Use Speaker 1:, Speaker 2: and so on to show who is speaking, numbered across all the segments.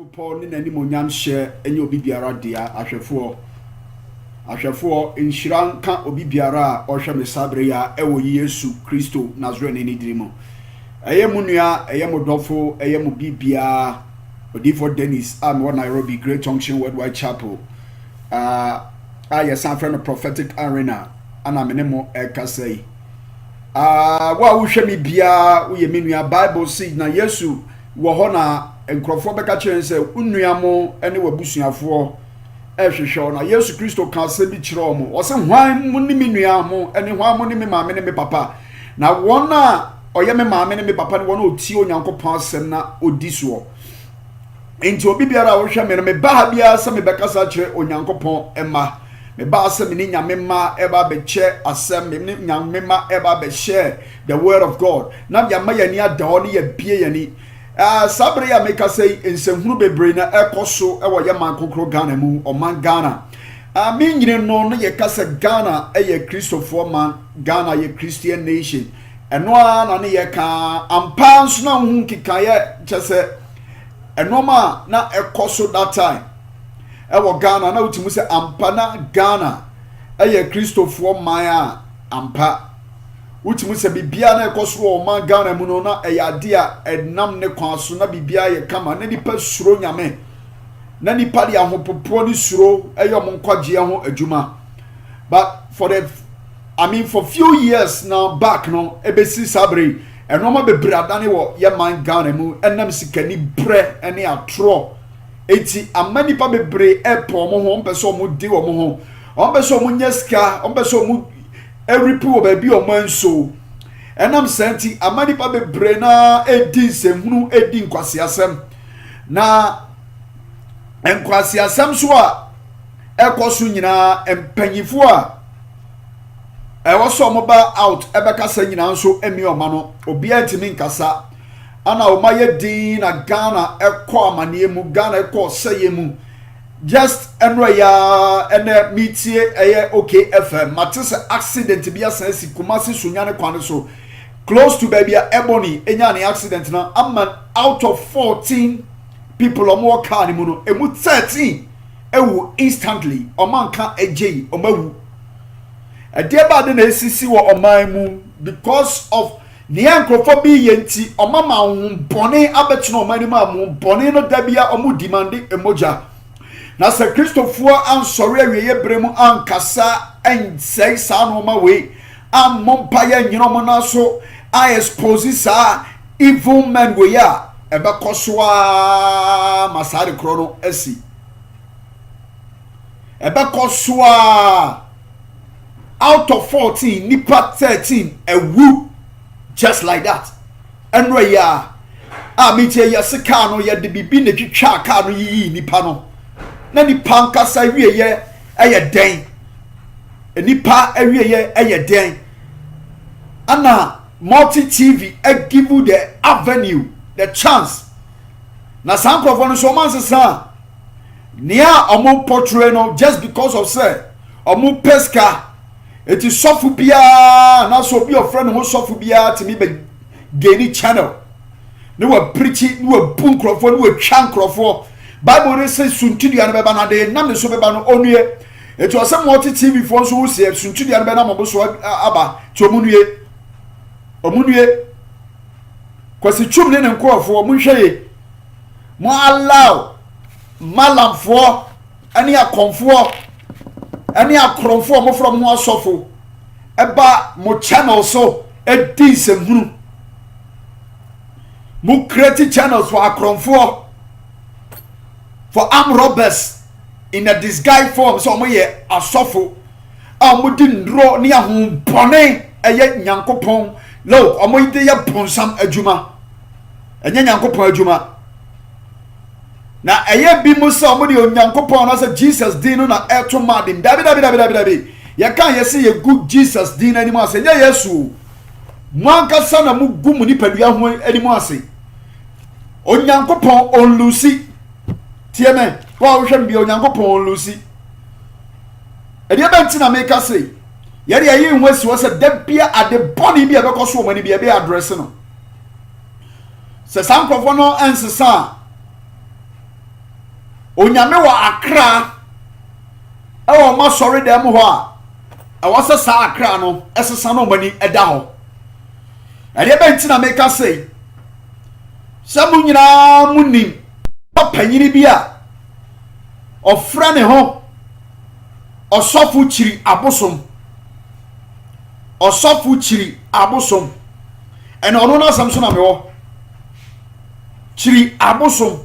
Speaker 1: Nyankopɔn ne n'animonyam hyɛ enye obi biara dia ahwɛfoɔ nhyira nka obi biara a ɔhwɛ me sabre ya ɛwɔ Yesu Kristo Nazarene ne diri mu ɛyɛ mu nua ɛyɛ mu dɔfo ɛyɛ mu bibia odifo Dennis a me wɔ Nairobi Great Junction Worldwide Chapel a yɛ san frɛ no Prophetic Arena ana me ne mo ɛkasa yi wa wo hwɛ me bia wo yɛ me nua Bible say na Yesu wɔ hɔ na nkrɔfoɔ bɛka kyerɛ sɛ unnua mo ne wabusuafoɔ ɛhwehwɛ na Yesu Kristo ka sɛ bi kyerɛ mo ɔsɛ hwan mo ne me nua mo ne hwan mo ne me maame ne me papa na wɔn a ɔyɛ me maame ne me papa ne wɔn a otie Onyankopɔn asɛm na odi soɔ enti obi biara a wɔhwɛ me no me ba ha biara sɛ me bɛkasa kyerɛ Onyankopɔn ɛma me ba sɛ me ne nyame ma ɛba bɛkyɛ asɛm me ne nyame ma ɛba bɛhyɛ the word of God na yɛma yɛni ada hɔ ne yɛbie yɛni sabre ya meka say nsehunu bebre na ekoso e wo ye man kokro Ghana mu o man Ghana me nyine no no ye kasa Ghana e ye Christopher man Ghana ye Christian nation eno na ne ye ka ampa nso na hu kika ye kyese eno ma na ekoso that time e wo Ghana na utimu se ampa na Ghana e ye Christopher man a ampa utimu se bibia na ekoso o man Ghana mu no na eyade a enam ne kwaso na bibia ye kama na nipa suro nyame na nipa dia hopopo ni suro eyo mo nkwaje ho adwuma but for few years now back no ebesi sabre enoma bebrada ne wo ye man Ghana mu enam sikani bre ene atro eti amani pa bebre epo mo ho mpeso mo di wo mo ho ompeso mo nyeska ompeso mo every wo ba bi o manso enam senti amani pa bebre na edi semhunu edi nkwasiasem na enkwasiasem so a ekoso nyina empanyifo a ewoso mo ba out ebekasa nyina nso emi oma no obi antimi nkasa ana o maye din na Ghana ekọ amane mu Ghana ekọ seye mu just enro ya ene metie eye okay FM matese accident bia sansi kumasi sunya ne kwane so close to baby Ebony enya ne accident na amman out of 14 people omo car ni mu no emu 13 ewu instantly omanka ejei omawu ade ba de na esisi wo oman mu because of the anthrophobic yenti omama bone abetno oman ni ma mu bone no dabia omu demand emoja na se Christopher ansori awiye bremu ankasa ensei sa no ma we ammompa ya nyinomo na so I expose sa evil men we ya ebekoswa masari krono esi ebekoswa out of 14 nipa 13 ewu just like that enro ya mitie ya sika no ya de bibi na twitwa aka no yi nipa no na nipa nkasa wieye eye den nipa awieye eye den ana multi TV give you the avenue the chance na sankrofo no so man sesa nia omo portray no just because of say omo pesca it is sofu bia na so be your friend who sofu bia timi be geni channel no we preach no we bu nkrofo no we twa nkrofo Bible says suntudia no beba na de na me so beba no onue it was some multi TV for so say suntudia no beba na mo so aba to omunue kwasi twum ne nkrofo mo hweye mo allow malamfo ani akonfo ani akromfo mo from mo asofo eba mo channel so edi semhunu mo create channels for akromfo for armed robbers in a disguise form so mo ye asofo mo di ndro ne ahompone eye nyankopon lo mo ide ye ponsam adwuma enye nyankopon adwuma na eye bi mo so mo de onyankopon na say Jesus din no na eto madim dabi ya kan yesi ye good Jesus din ani mo ase nya Yesu mo ankasa na mo gu mu ni padua ho ani mo ase onyankopon on lucy tieme wa wo hwem bi onyankopon on lucy e de benti na make say ye de ye hu asi wo se da bia ade boni bia be koso mo ni bia be address no se sankrofo no ensesa onyame wa akra ewo ma sorry dem ho a wasa sa akra no esesa no mani eda ho ade be ntina meka sei samu nyina munim papanyini bia ofra ne ho osofu Kyiri Abosom osofu Kyiri Abosom ene ono na samso na mewo Kyiri Abosom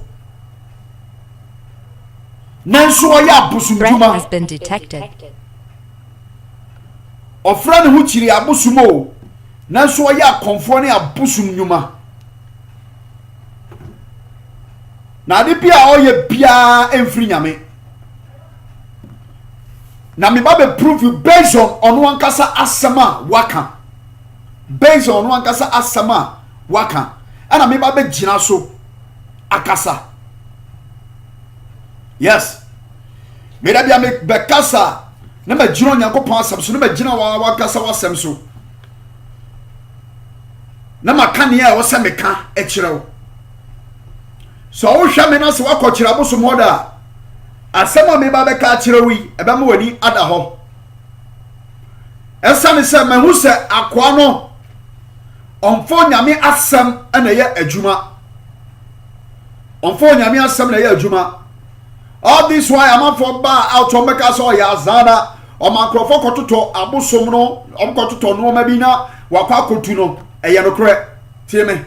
Speaker 1: nanso oya abosom duma
Speaker 2: has been detected.
Speaker 1: ofra ne ho Kyiri Abosom o nanso oya konfo ne abosom nyuma na de bia oye bia emfiri nyame na me ba be prove based on ono ankasa asema waka based on ono ankasa asema waka ana me ba be gina so akasa yes me da bia me be kasa na me gina Onyankopon asem so na me gina wa kasa wasem so na makane ya wo se meka e kirewo so wo hwa me na se wakọ Kyiri Abosom hoda asema me ba be ka kirewi ebe ma wani ada ho esane se me hu se akoa no onfo nyame asem na ye adwuma onfo nyame asem na ye adwuma all this why am for ba out on meka so ya azana o makrofo kototo abosom no o kototo no ma bi na wakọ akotu no eye no kre tie me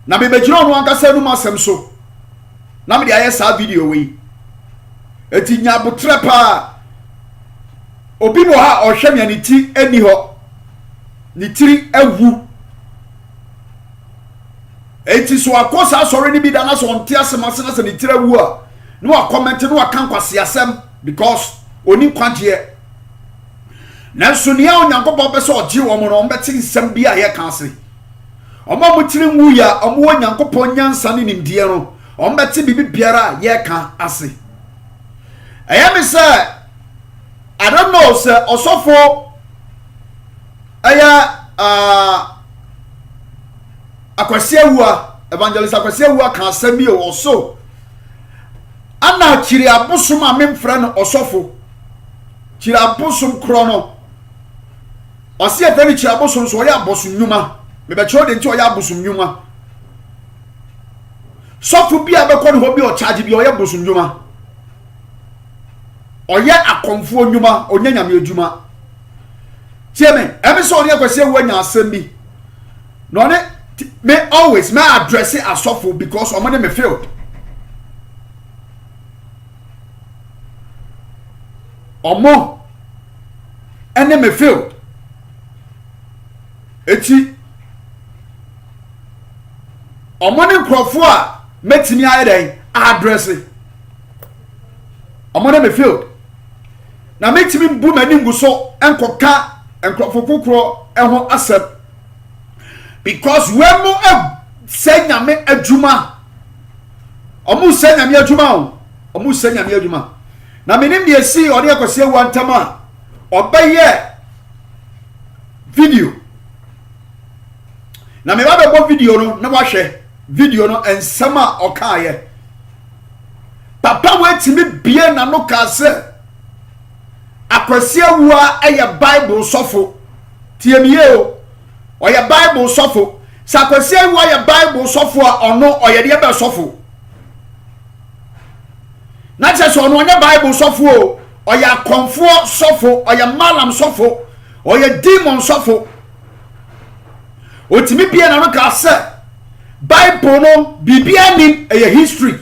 Speaker 1: na me bejiro no ankasa nu masem so na me dia sa video we eti nya botre pa obi bo ha ohwe me ani ti ani ho ni tiri awu eti so akosa sorry ni bi da na so onte asema se na se ni tiri awu a no a comment no akan kwase asem because oni kwagye na so nia Onyankopon be so ogye wo mo no mbeti nsem bi a ye kan se omo mutiri nwu ya omo Onyankopon nyansa ne nimdie no ombeti bibi biara ye ka ase ayame say I don't know say osofo aya akwase awua evangelist akwase awua ka asemi o so ana Kyiri Abosom a memfra no osofo Kyiri Abosom kro no osi efeni Kyiri Abosom so ya abosom nyuma me be chode nti o ya abosom nyuma sofu bia be ko ne ho bi o charge bia o ya abosom nyuma o ya akonfo nyuma onya nyame adwuma tie me ebe so ne akwase wo nya asem bi no ne me always me address it as sofu because o mo me failed omo ene me failed eti omo ne krofo a metimi ayeden address omo ne me failed na metimi mbu mani nguso enkoka enkrofo kokoro eho asem because we mo senyame adwuma omo senyame adwuma omo senyame adwuma na menim de esi ode akwase wantama obaye video na me ba be video no na wahwe video no ensama okaye papa wetimi bie na no ka se akwase awua eye bible sofo tiemiye o ye bible sofo sa akwase awua ye bible sofo a ono oye de be sofo na che so ono onye bible sofo o oye akonfo sofo oye malam sofo oye demon sofo otimi bie na no ka se bible no bibia nim eye history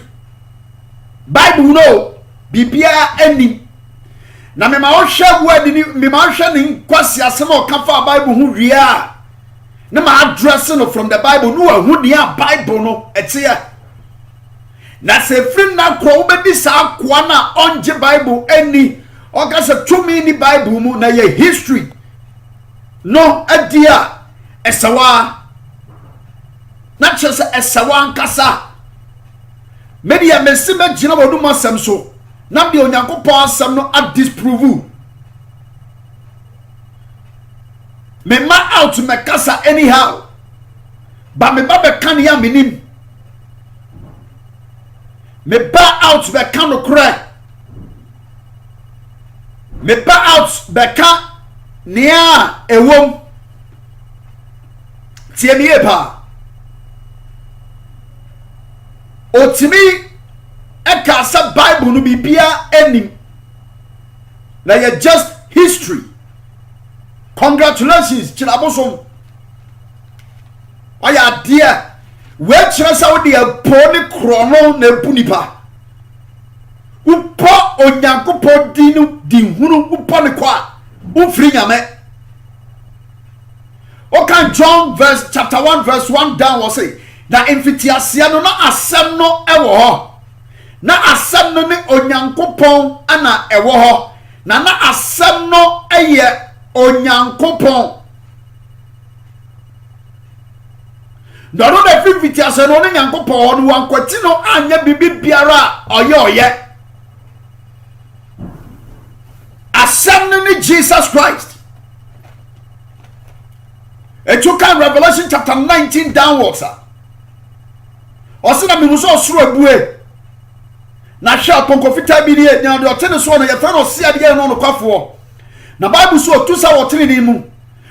Speaker 1: bible no bibia anim na me ma o hwe word ni me ma hwe ni kwasi asem o ka fa bible hu ria na ma address no from the bible no hu dia bible no etia na se free na kro obedi sa kwa na onje bible ani o ka se tumi ni bible mu na ye history no adia esawa na chese esawa nkasa media mesime gina bodu masem so na de Onyankopon asem no a disprove me ma out me kasa anyhow ba me ba be kan ya menim me ba out be ka no kra me ba out be ka nea ewom tie me epa otimi eka sa Bible no bibia enim na ye just history. Congratulations Kyiri Abosom aya dear we kyerɛ sɛ wo de poni krono na punipa upo onyankopɔ dinu dinhunu upo ne kwa ufri nyame o kan John chapter 1 verse 1 down was say na mfitiasia no na asɛm no ɛwɔ hɔ na asɛm no ne onyankopɔn ana ɛwɔ hɔ na asɛm no ɛyɛ onyankopɔn dɔno na mfitiasia no ne nyankopɔn no wankwati no anya bibi biara ɔyɛ asɛm no ne Jesus Christ. It took in Revelation chapter 19 downwards. Osina mi muso osuro ebue na hwe aponkofita bi ne nya de otene so no ye fa no sia de no kwafo na Bible so otusa wotene ni mu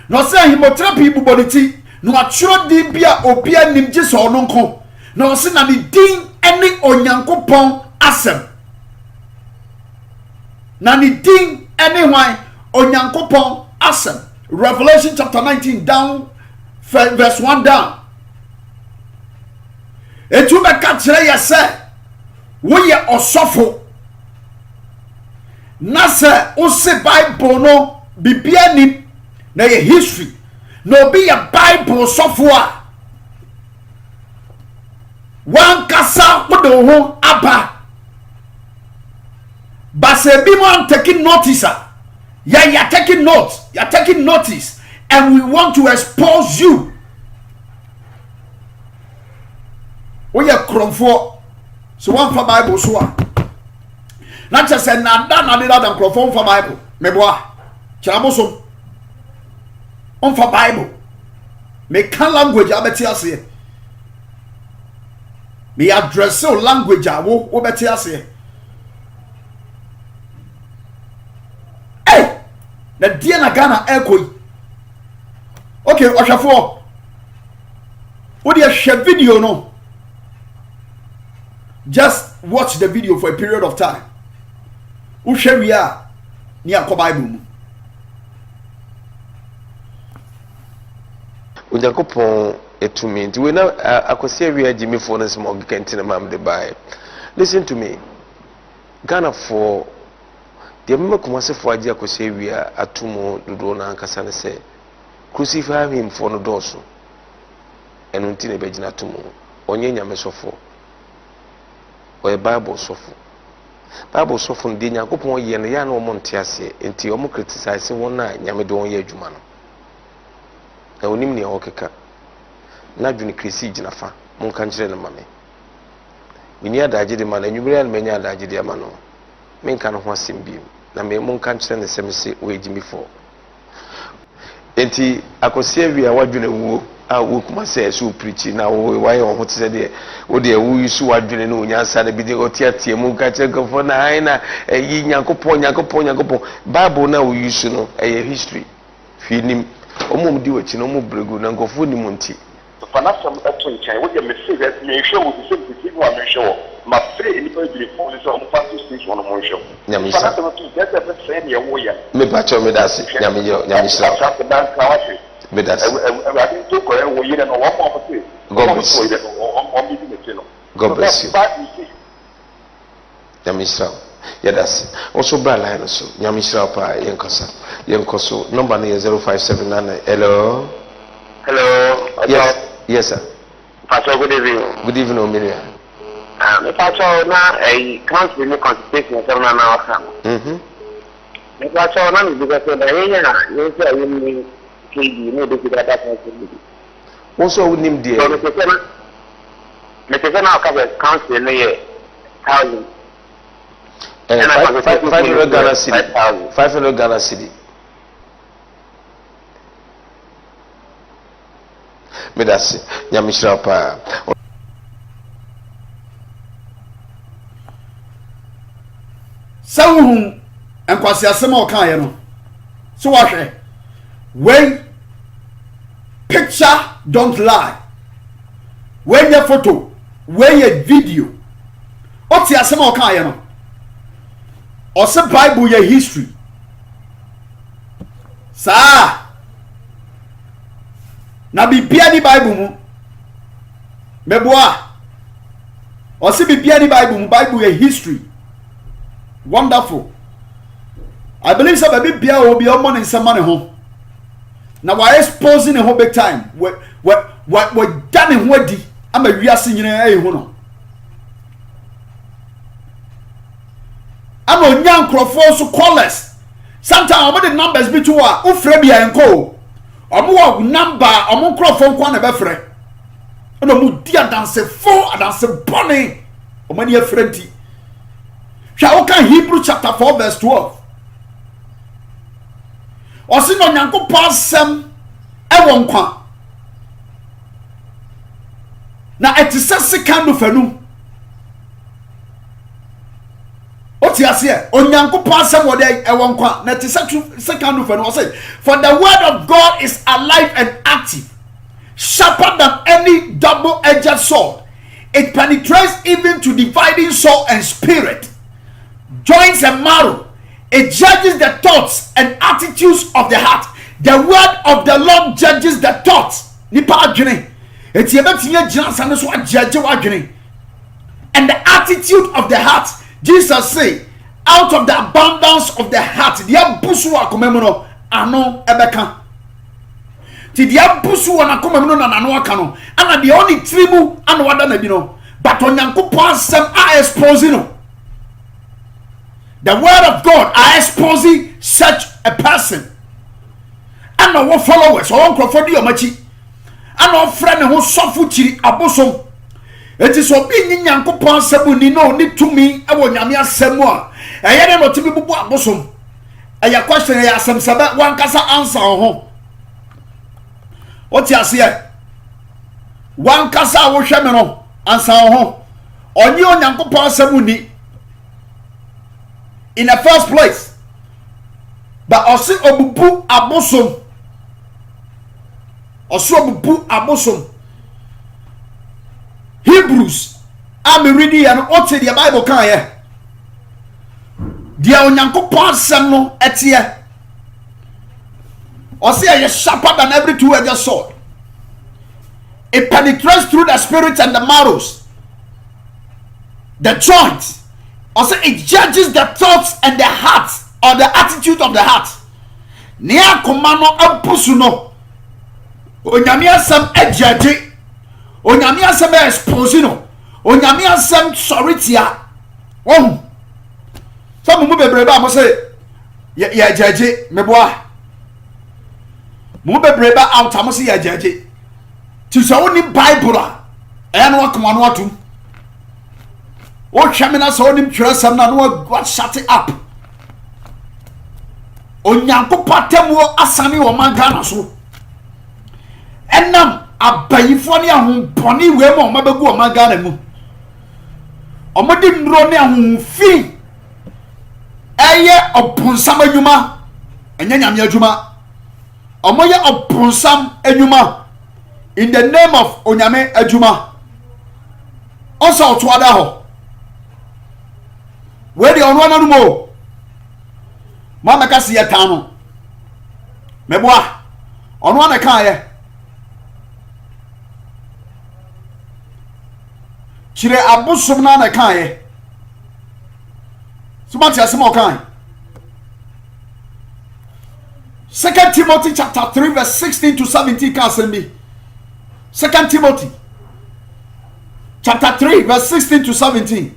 Speaker 1: na ose ahimotherapy bu boniti no atwero di bia obia nim gye so no nko na ose na ni din ene onyankopon asem na ni din ene hwan onyankopon asem. Revelation chapter 19 down verse 1 down. Etu be ka kire ye se wo ye osofo na se o se Bible no bibia ni na ye history no be ye Bible sofo a wan kasa wo do ho aba ba se bi mo taking notice you're taking notes, you're taking notice, and we want to expose you. We are cromfo, so one for Bible, so not just say nada than cromfo for Bible. Me boy, Kyiri Abosom on for Bible. Me can language abeti ase. Me address language awo obeti ase. The dear na Ghana echo. Okay, Oshafo. What you share video no? Just watch the video for a period of time. Who share we are near Bible.
Speaker 2: Ujakopon etumi nti we na akosia we agimi for no small kentin mam de buy. Listen to me. Ghana for the Makumase for Adia Kosevia Atumo, Ludona, and Cassane say, crucify him for no dorsal, and Untine Bejina Tumo, Onyanya Mesofo, or a Bible sofo. Bible sofon Dina Copon Yen Yano Montiase, and Tiomo criticizing one night, Yamedon Yejumano. A Unimni Okeka, Najuni Chrissi Jinafa, Moncanchel Mammy. Minia Dajidi Man, and you real mania Dajidi Amano. Men can want Simbi. Na me mon kan kyerɛ ne sɛm se we gimi for enti akosia wi a wadwene wo a wo kuma sɛ so preach na wo why on hot sɛ de wo de wo yusu wadwene no nyansa na bi de otiatie mu ka kyerɛ gofo na ai na yi nyankopɔn Bible na wo yusu no history fi nim omom di wachi no mo bregu na gofo nim nti
Speaker 3: fanasam ato nkyɛn wo de me se that me hwɛ wo se se wo me hwɛ wo ma free ni pa bi for so on pass station on mo hwɛ
Speaker 2: nyame sa
Speaker 3: fanasam to get the say ne wo ya
Speaker 2: me pa cho me dase nyame sra me dase
Speaker 3: I think to ko wo yire no wo mo say
Speaker 2: God bless you. God bless you. Nyame sra ya dase also bra line so nyame sra pa yenkoso number no 0579. Hello. Yes sir.
Speaker 3: Pastor, good evening.
Speaker 2: Good evening, Omiria.
Speaker 3: Pastor, now I can't be consultation for an hour. Pastor, now because you say you need KD, no, this is that.
Speaker 2: Also, we name dear.
Speaker 3: Mr. Now cover council near 1,000.
Speaker 2: 500 Ghana city. 500 Ghana city. Medasi nyamishira pa
Speaker 1: uhu enkwasi asema okan ye no so wahwe when picture don't lie when your photo when your video oti asema okan ye no ose bible ye history sa na bibia di bible mu meboa ose bibia di bible ye history wonderful. I believe so baby bia will be on money money home. Now why exposing a whole big time? What done in what di? I'm a real senior no. I'm a young crowd so callers. Sometimes about the numbers be too ufrebia and co. Or number among crowd phone one a friend. And a mu dear dance four and dance bonny or many a friendly. Shall Hebrew chapter 4 verse 12. Osi no Nyankopon sem ewo nkwa na etise sekando fanu oti ase Onyankopon sem wo dey ewo nkwa na etise sekando fanu o say for the word of God is alive and active, sharper than any double-edged sword. It penetrates even to dividing soul and spirit, joints and marrow. It judges the thoughts and attitudes of the heart. The word of the Lord judges the thoughts. And the attitude of the heart. Jesus say, out of the abundance of the heart, the abusuwa komemono ano ebeka. Ti the abusuwa na komemono na nano akano. Ana the only tribu anu wada na bino. But Onyankopon asem a exposing no. The word of God are exposing such a person. And our followers, our Crawford Yomachi, and our friend who suffered Kyiri Abosom. It is being Yankopon Sabuni no need to me, I want Yamia Semua. I had not to be Abosom. And your question, I asked some Sabbat one casa answer home. What you say? One casa will shamano answer home. On your Yankopon Sabuni. In the first place, but also Kyiri Abosom, also Kyiri Abosom. Hebrews, I'm reading and what the Bible can hear. Dia Onyankopon asem no etie. Ose ye sharper than every two-edged sword. It penetrates through the spirit and the marrows, the joints. Also, it judges the thoughts and the heart, or the attitude of the heart. Nia komano abusuno. Onyamia sam ejaje. Onyamia sam exposino. Onyamia sam soritia. Oh. Some mu bebreba mo say ya jaje meboa. Mu bebreba out mo say ya jaje. Ti so woni Bible a e na wakomano atum. O chamina so nim twerasam na no what shut it up. Onyankopon temo asane wo mangana so. Enam abayifo ne ahomponi we mo mabegu wo mangana mu. Omodi ndro ne ahomfi. Eye oponsam adwuma. Enya nyame adwuma. Omoye oponsam adwuma in the name of onyame adwuma. Oso otwada ho. Where the on one more Mama Cassia Tano Meboa on one account Kyiri Abosom na account so much as more kind. 2 Timothy chapter 3 verse 16 to 17 can send me. 2 Timothy chapter 3 verse 16 to 17.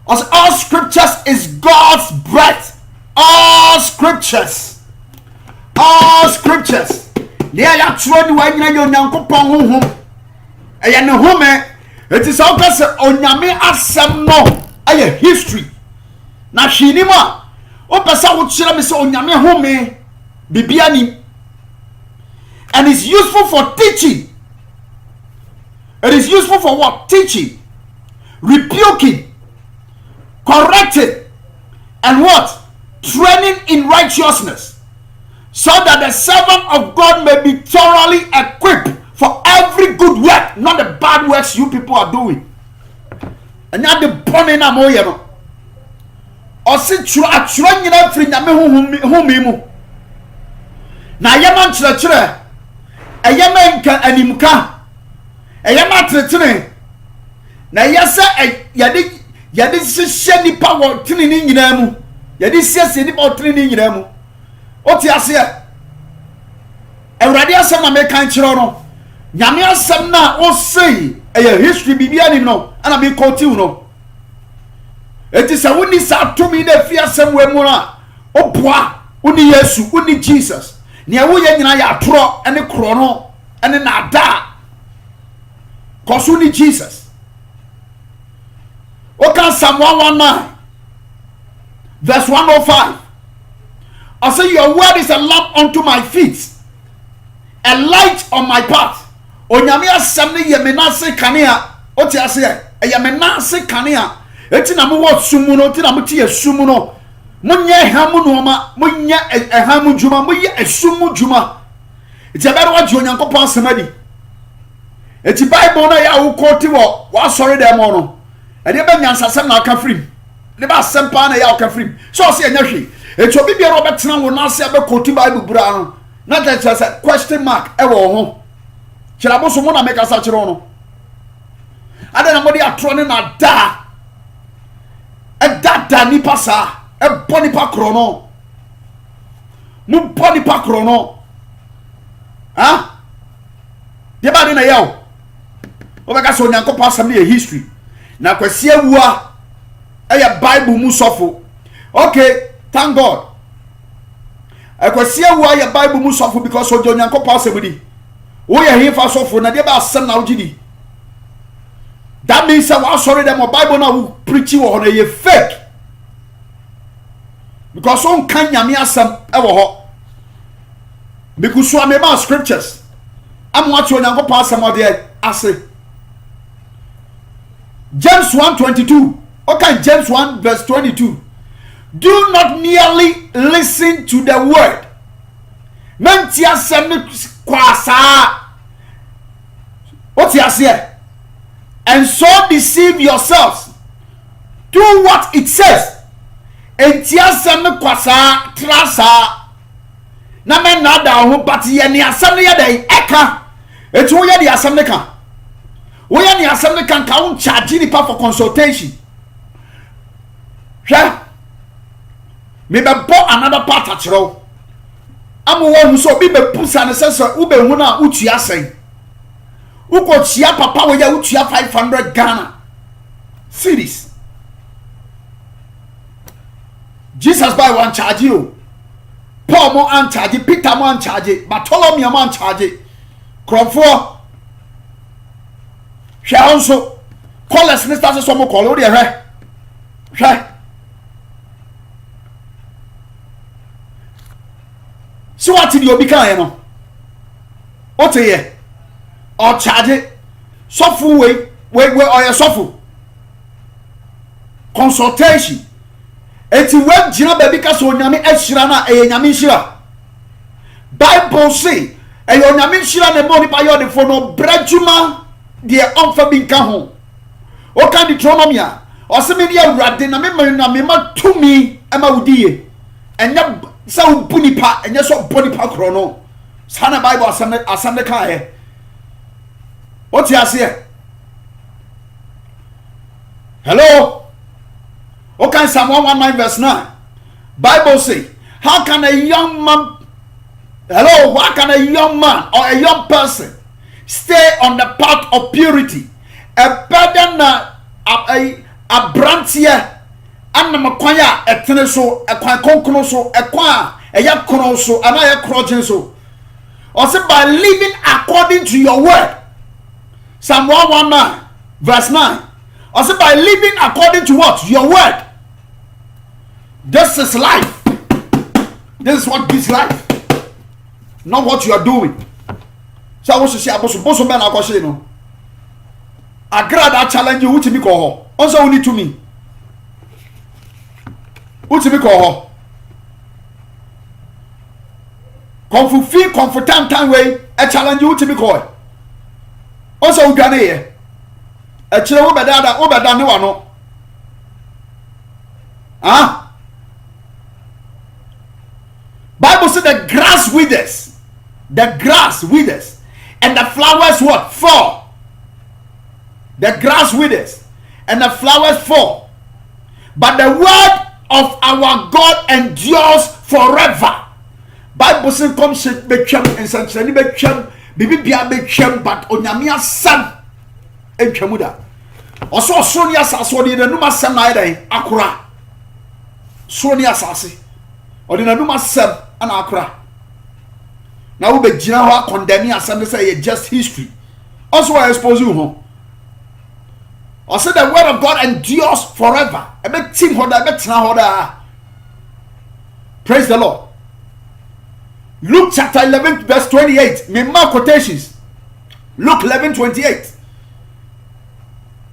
Speaker 1: As all scriptures is God's breath. All scriptures. All scriptures. There ya true when you Nyankopon honhom. Eya ne home. It is all cause onyame asem no. Aye history. Na hwinima. O pesa wo kire me se onyame home bibia ni. And it's useful for teaching. It is useful for what? Teaching. Rebuking. Correcting and what? Training in righteousness, so that the servant of God may be thoroughly equipped for every good work, not the bad works you people are doing. And not the burning amoyano. Or sit through a train in free Namimu. Na yaman chre, a yaman can animka, a yaman tretre. Na yasa a yadi sheni power training in emu. Yadi says any power training in emu. What you say? A radiation American chrono. Nyamia Samna or say a history Bibiani no, and I be continue no. It is a windy sat to me the fear somewhere more. Oh, bois, uni Yesu, uni Jesus. Near we and I tro and a chrono and an ada. Cause uni Jesus. Okay, Psalm 119, verse 105. I say, your word is a lamp unto my feet, a light on my path. Onyamia samne yemenase kanea. Oti ase e yemenase kanea. Eti na mo wo sumu no, eti na mo ti esumu no. Munye hamu no ma, munye hamu juma, munye esumu juma. Eti abere wa ji Onyankopon asemadi. Eti Bible na ya wo koti wo, wa sorry dem no. E de be nyansasem na aka frim. Ne ba sempa na ya aka frim. So se enya hwe. Eti obi bia ro betena wo na ase abe koti Bible bra no. Na that say question mark e wo ho. Kyiri Abosom na make asa kyiro no. Ada na modi atro na da. E da ni pasa. E boni pa krono. Mu boni pa krono. Ha? De ba na yawo. Obeka so Onyankopon asam na history. Na kwasi awua e ya Bible mu sofo. Okay, thank God. Kwasi awua ya Bible mu sofo because o Onyankopon asam. We are here for so for na dey ba asem na ugidi. That means that we sorry them Bible now preaching on a fake. Because on kan nyame asem e wo ho. Because so am scriptures. Am what you Onyankopon asem o dey ase. James 1:22. Okay, James 1 verse 22. Do not merely listen to the word. Menti asem kwasa. What you say? And so deceive yourselves. Do what it says. Enti asem kwasa trasa. Na men na da ho but ye ni asem ye dey eka. Eti wo ye di asem ne kan. Wo ye ni asem ne kan ka un charge ni pa for consultation. Hwa. Me be bo another part atro. Amu wo so bi be pusa ne sese wo be hu na utua sen. Uko chia papa we ya utua 500 Ghana cedis. Jesus by one charge you. Paul mo an charge, Peter mo an charge, Bartholomew mo an charge. Cromfo. Hwe onso. Callers ni start so mo call o de hwe. Hwe. So what did you become, no? What ye? Or charge it? Sofu way, or your sofu. Consultation. Eti web jina baby kaso nyame ehira na nyame hira. Bible say e nyame hira na mo ni pa yo de fo no brajuma de onfa bi nka ho. O kan Deuteronomy a o se me dia urade na me ma tumi e ma wudie. Enya sa ubuni pa enya so boni pa krono. Sana Bible asam ka he. What you say? Hello? Okay, Psalm 119 verse 9. Bible say, how can a young man, how can a young man or a young person stay on the path of purity? A better than a branch here, and the makwaya, a teneso, a kwa konkonoso, a kwa, a yakonoso, and a yakrojenso. Or say by living according to your word. Psalm 119 verse 9. Or say by living according to what? Your word. This is life. This is what gives life. Not what you are doing. So I want to say Abosom ben akoshe no. Agra that challenge you which me ko ho. Also only to me. Utimi ko ho. Konfufi konfutantan we e challenge utimi ko. Oso udwane ye. E kire wo beda ne wa no. Huh? Bible said the grass withers. The grass withers. And the flowers what? Fall. The grass withers. And the flowers fall. But the word of our God endures forever. Bible said come shit be cham and sanchani be cham bibi bia be cham but onyame asam entwamu da. Oso so ni asase odi na numa sam na ida akura. So ni asase. Odi na numa sam ana akura. Na wo be gina ho condemn asam say just history. Also I expose you ho. I said the word of God endures forever. Praise the Lord. Luke chapter 11 verse 28. Me mark quotations. Luke 11:28.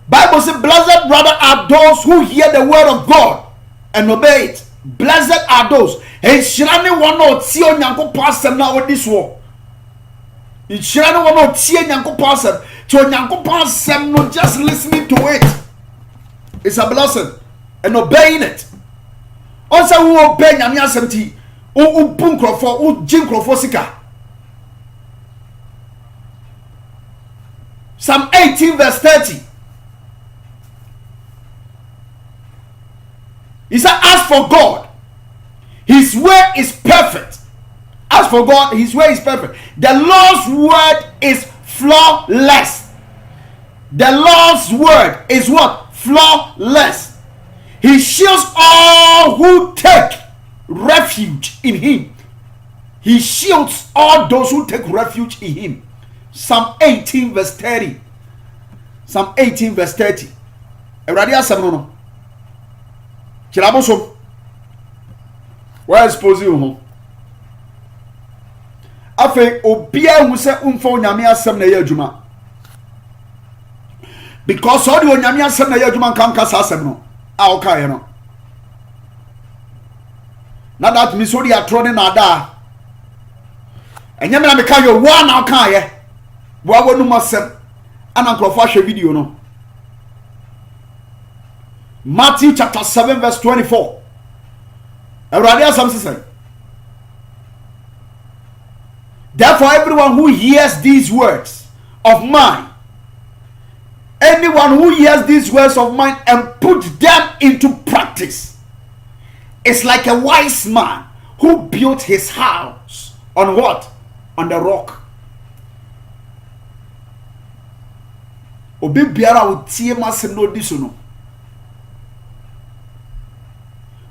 Speaker 1: Bible says, blessed rather are those who hear the word of God and obey it. Blessed are those. And shirani wano tiyo nyanko pasem na this war. Shirani wano tiyo nyanko pasem. To nyanko pasem no just listening to it. It's a blessing. And obeying it. Also who obey nyamia semti. U bunkrofo, u jinkrofo sika. Psalm 18 verse 30. He said, as for God, his way is perfect. As for God, his way is perfect. The Lord's word is flawless. The Lord's word is what? Flawless. He shields all who take refuge in him. He shields all those who take refuge in him. Psalm 18 verse 30. Psalm 18 verse 30. Kyiri Abosom. Where is posing you? Afe obia hu se umfa onyame asem na ye adwuma. Because all the onyame asem na ye adwuma kan kasa asem no. A o kai no. Na that me so dia tro ne na da. Enye me na me kai yo wa na o kai ye. Wa wonu masem. Ana nkrofo ahwe video no. Matthew chapter 7 verse 24. Therefore, everyone who hears these words of mine, anyone who hears these words of mine and put them into practice, is like a wise man who built his house on what? On the rock. Obi biara wo tie masem no diso.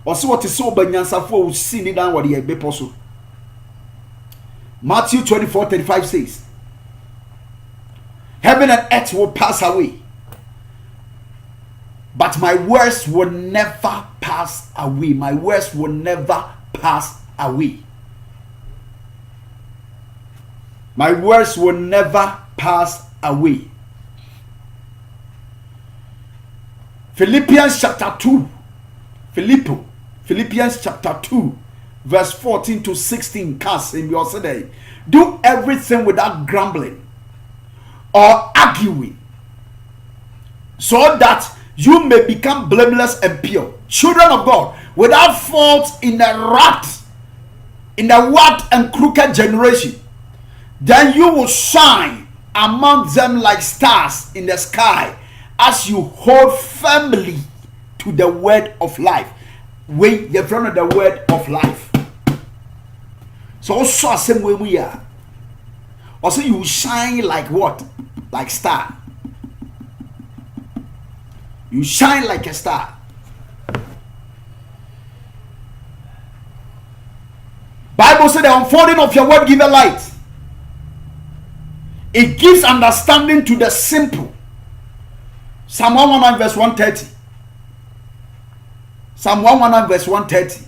Speaker 1: Also what is so banyansafo will see ni down what the be possible. Matthew 24:35 says, heaven and earth will pass away, but my words will never pass away. My words will never pass away. My words will never pass away. Philippians chapter 2. Philippians chapter 2 verse 14 to 16 cast in your today. Do everything without grumbling or arguing, so that you may become blameless and pure, children of God, without fault in the warped and crooked generation. Then you will shine among them like stars in the sky, as you hold firmly to the word of life. Wait, the front of the word of life. So also same way we are. Also you shine like what? Like star. You shine like a star. Bible said the unfolding of your word give a light. It gives understanding to the simple. Psalm 119 verse 130. Psalm 119 verse 130.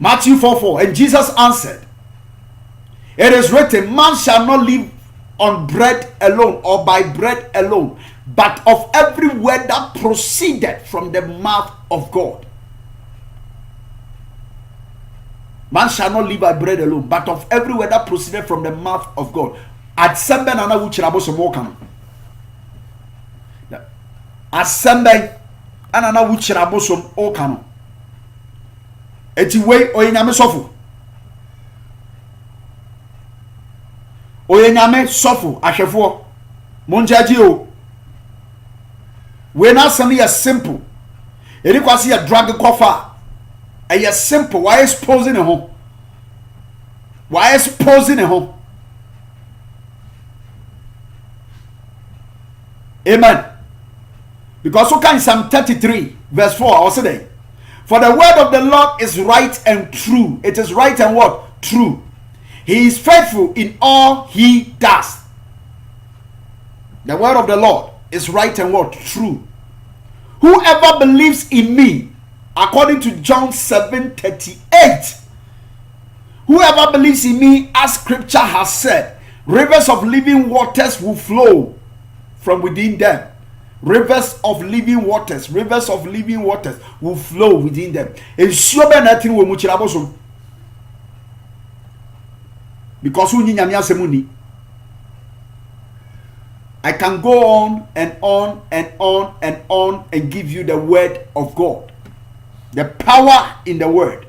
Speaker 1: Matthew 4:4. And Jesus answered, it is written, man shall not live on bread alone or by bread alone, but of every word that proceeded from the mouth of God. Man shall not live by bread alone, but of every word that proceeded from the mouth of God. At Semben and Kyiri Abosom Okano. At Semben and Kyiri Abosom Okano. Eti way oyenyame sofo. Oyenyame sofo ahwefo. Monjaji o. We na some is simple. Eri kwasi ya drag kofa. Eye simple. Why exposing a home? Why exposing a home? Amen. Because so can Psalm 33 verse 4 also there. For the word of the Lord is right and true. It is right and what? True. He is faithful in all he does. The word of the Lord is right and what? True. Whoever believes in me, according to John 7:38, whoever believes in me, as scripture has said, rivers of living waters will flow from within them. Rivers of living waters will flow within them. Because I can go on and on and on and on and give you the word of God. The power in the word.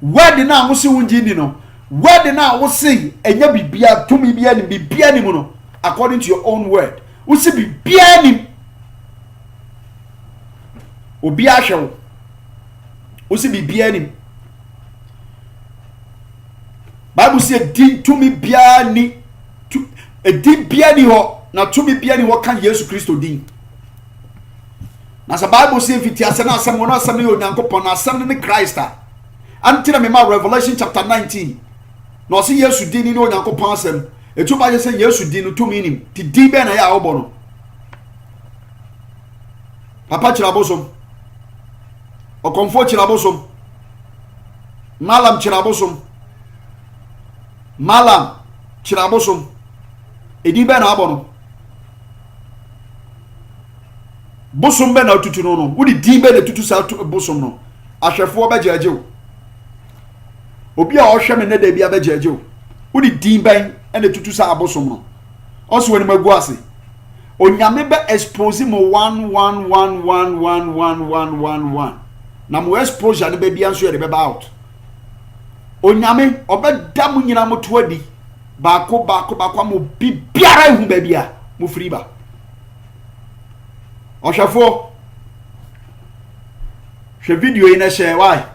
Speaker 1: Word na wo se wunji ni no. Word na wo se enya bibia to mi bia ni bibia ni mu no according to your own word. Wo se bibia ni obi ahwe wo. Wo se bibia ni. Bible say din to mi bia ni din bia ni ho na to mi bia ni ho kan Yesu Kristo din. Na sa Bible say fiti ase na asem wono asem yo Nyankopon na asem ne Christ a antina me ma Revelation chapter 19 na say Yesu din ni Nyankopon asem etu ba say Yesu din no to mi nim ti din be na ya obo no Papa Kyiri Abosom Okonfo Kyiri Abosom Malam Kyiri Abosom Malam Kyiri Abosom edi be na obo no bosom be na tutu no no wodi din be na tutu sa bosom no ahwefo be jaje o obi a ohwe me na da bia be jaje o wodi din ben na tutu sa abosom no oso woni magu ase onyame be expose mo 1111111 na mo exposure ne be bia nso ye be ba out onyame obeda mo nyina mo to adi baako mo bibiara hu ba bia mo free ba Oshafo she video ina share why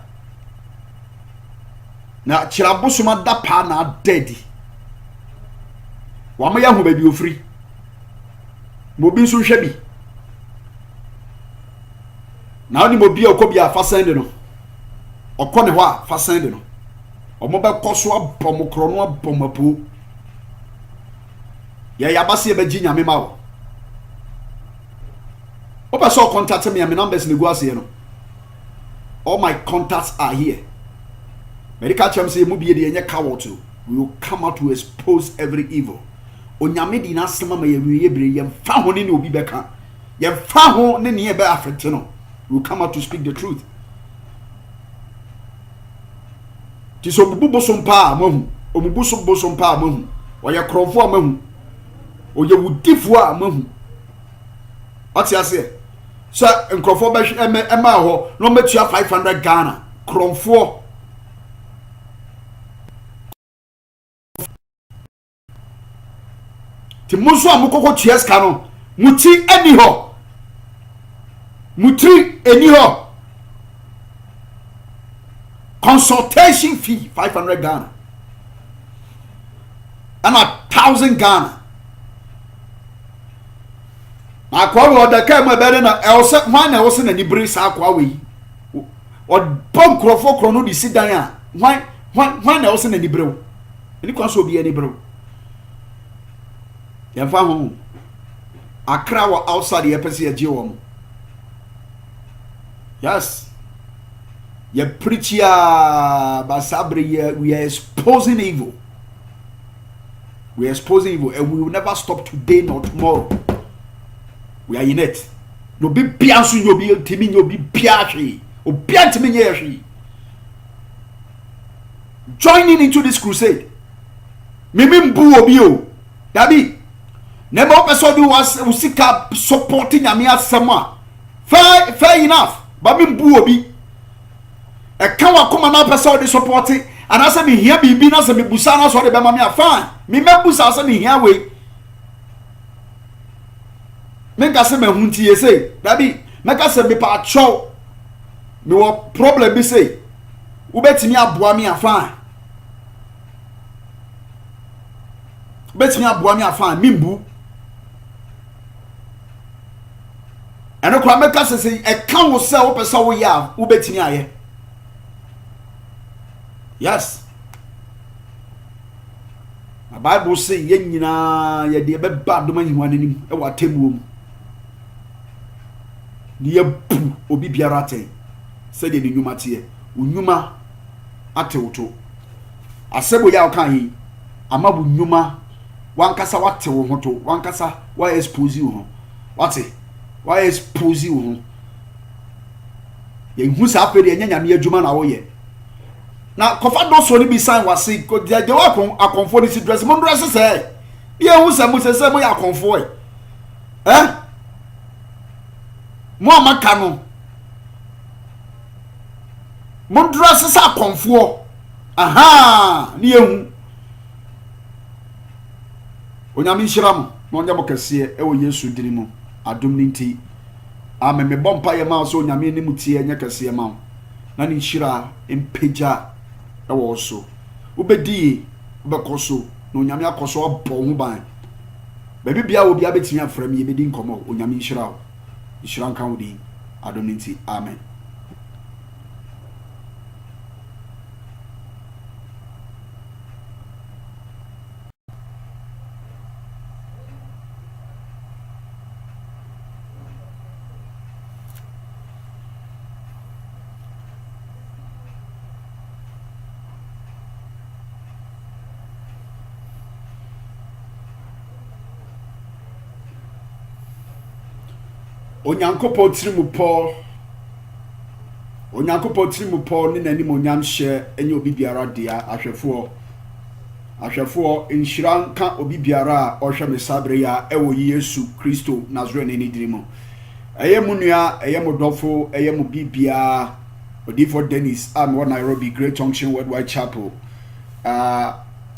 Speaker 1: na Kyiri Abosom da pa na daddy wa ya hu ba bi ofri mo bi nso hwe bi na odi mo bi okobi afa sende no okone ho a fa sende no omo be koso abom krono abom apu ya yabase be gi nyame ma wo Opa so contact me, my numbers in the all my contacts are here. Medical cham say mu be the enya coward too. We will come out to expose every evil. Onyame di na asema ma ye bre yem fa ho ne obi beka. Yem fa ho ne ne be affect no. We will come out to speak the truth. Ti so bubu bosom pa mahu. Omubuso bosom pa mahu. Oya krofo mahu. Oye wudifo a mahu. What's ya say? Sir, and Crawford Emma ho no metua 500 Ghana. Crawford. Ti muso amukoko chies kano. Muti anyhow. Mutri anyhow. Consultation fee 500 Ghana. And 1,000 Ghana. Akwa wo da ka ma bere na else hwan na wo se na ni bere sa akwa we o bom krofo krono di sidan a hwan na wo se na ni bere ni kwa so obi ani bere ya fa ho akra wa outside ye pese ye je wo mo yes ye preach ya basabre ye we are exposing evil and we will never stop today nor tomorrow. we are in it. No be piansu, no be timi, no be piashi, or piantimi. Joining into this crusade. Mimi mbu obio. Dabi. Never episode was usika supporting Amia Sama. Fair enough. But mbu obi. A kawa kuma na episode supporting. And I said me here be na se me busana so de be ma fine. Me busa se me here we. Make us me hunti say. Dabi. Make us me pa chow. Me wo problem be say. Ubetimi aboa me afan. Ubetimi aboa me afan mimbu. Eno kwa make us say e kan wo se wo pesa wo ya ubetimi aye. Yes. The Bible say ye nyina ye de be ba do man hiwan anim e wa temuom. Ni ye pu obi biara ten. Se de ni nyuma te. Unyuma atewuto asebo ya okan yi amabu nyuma wankasa watewo hoto wankasa wa expose wo ho wate wa expose wo ho ye hu sa afere ye nyanya me adwuma na wo ye na kofa do so ni bi sign wase ko de wa kon akonfo ni si dress mo dress se ye hu sa mo se mo ya akonfo mo amaka no Mundra sisa konfuo aha ni ehu onyame nhyiram na onyamo kese e wo Yesu diri mu adom ninti amen me bompa ye ma so onyame ni mutie nya kese ma na ni nhira empeja e wo so ubedi ubekoso na onyame akoso obo hu ban ba bibia wo bia betimi afram ye bedi nkomo onyame nhira kan wodi adom ninti amen. Onyankopɔ tirimu Paul ni nani monyam hye enye obi biara dia ahwefo nhyiran ka obi biara ohwe mesabre ya ewo Yesu Kristo Nazarene ni dirimu eye munua eye modofo eye mo bibia odifo Dennis am Nairobi Great Junction Worldwide Chapel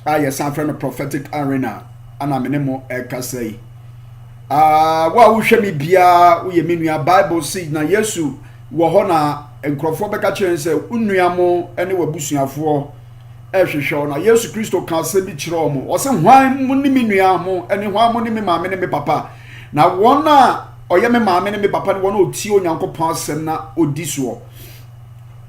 Speaker 1: yes San Prophetic Arena ana menemo ekasei wa wo hwe me bia wo ye menua Bible say na Yesu wo ho na enkrofo beka kire se unua mo ene wabusuafo ehwehwe na Yesu Kristo kan se bi kire o mo wo se hwan mo ni menua mo ene hwan mo ni me maame ne me papa na wona oye me maame ne me papa ne wona oti Onyankopɔn asem na odiso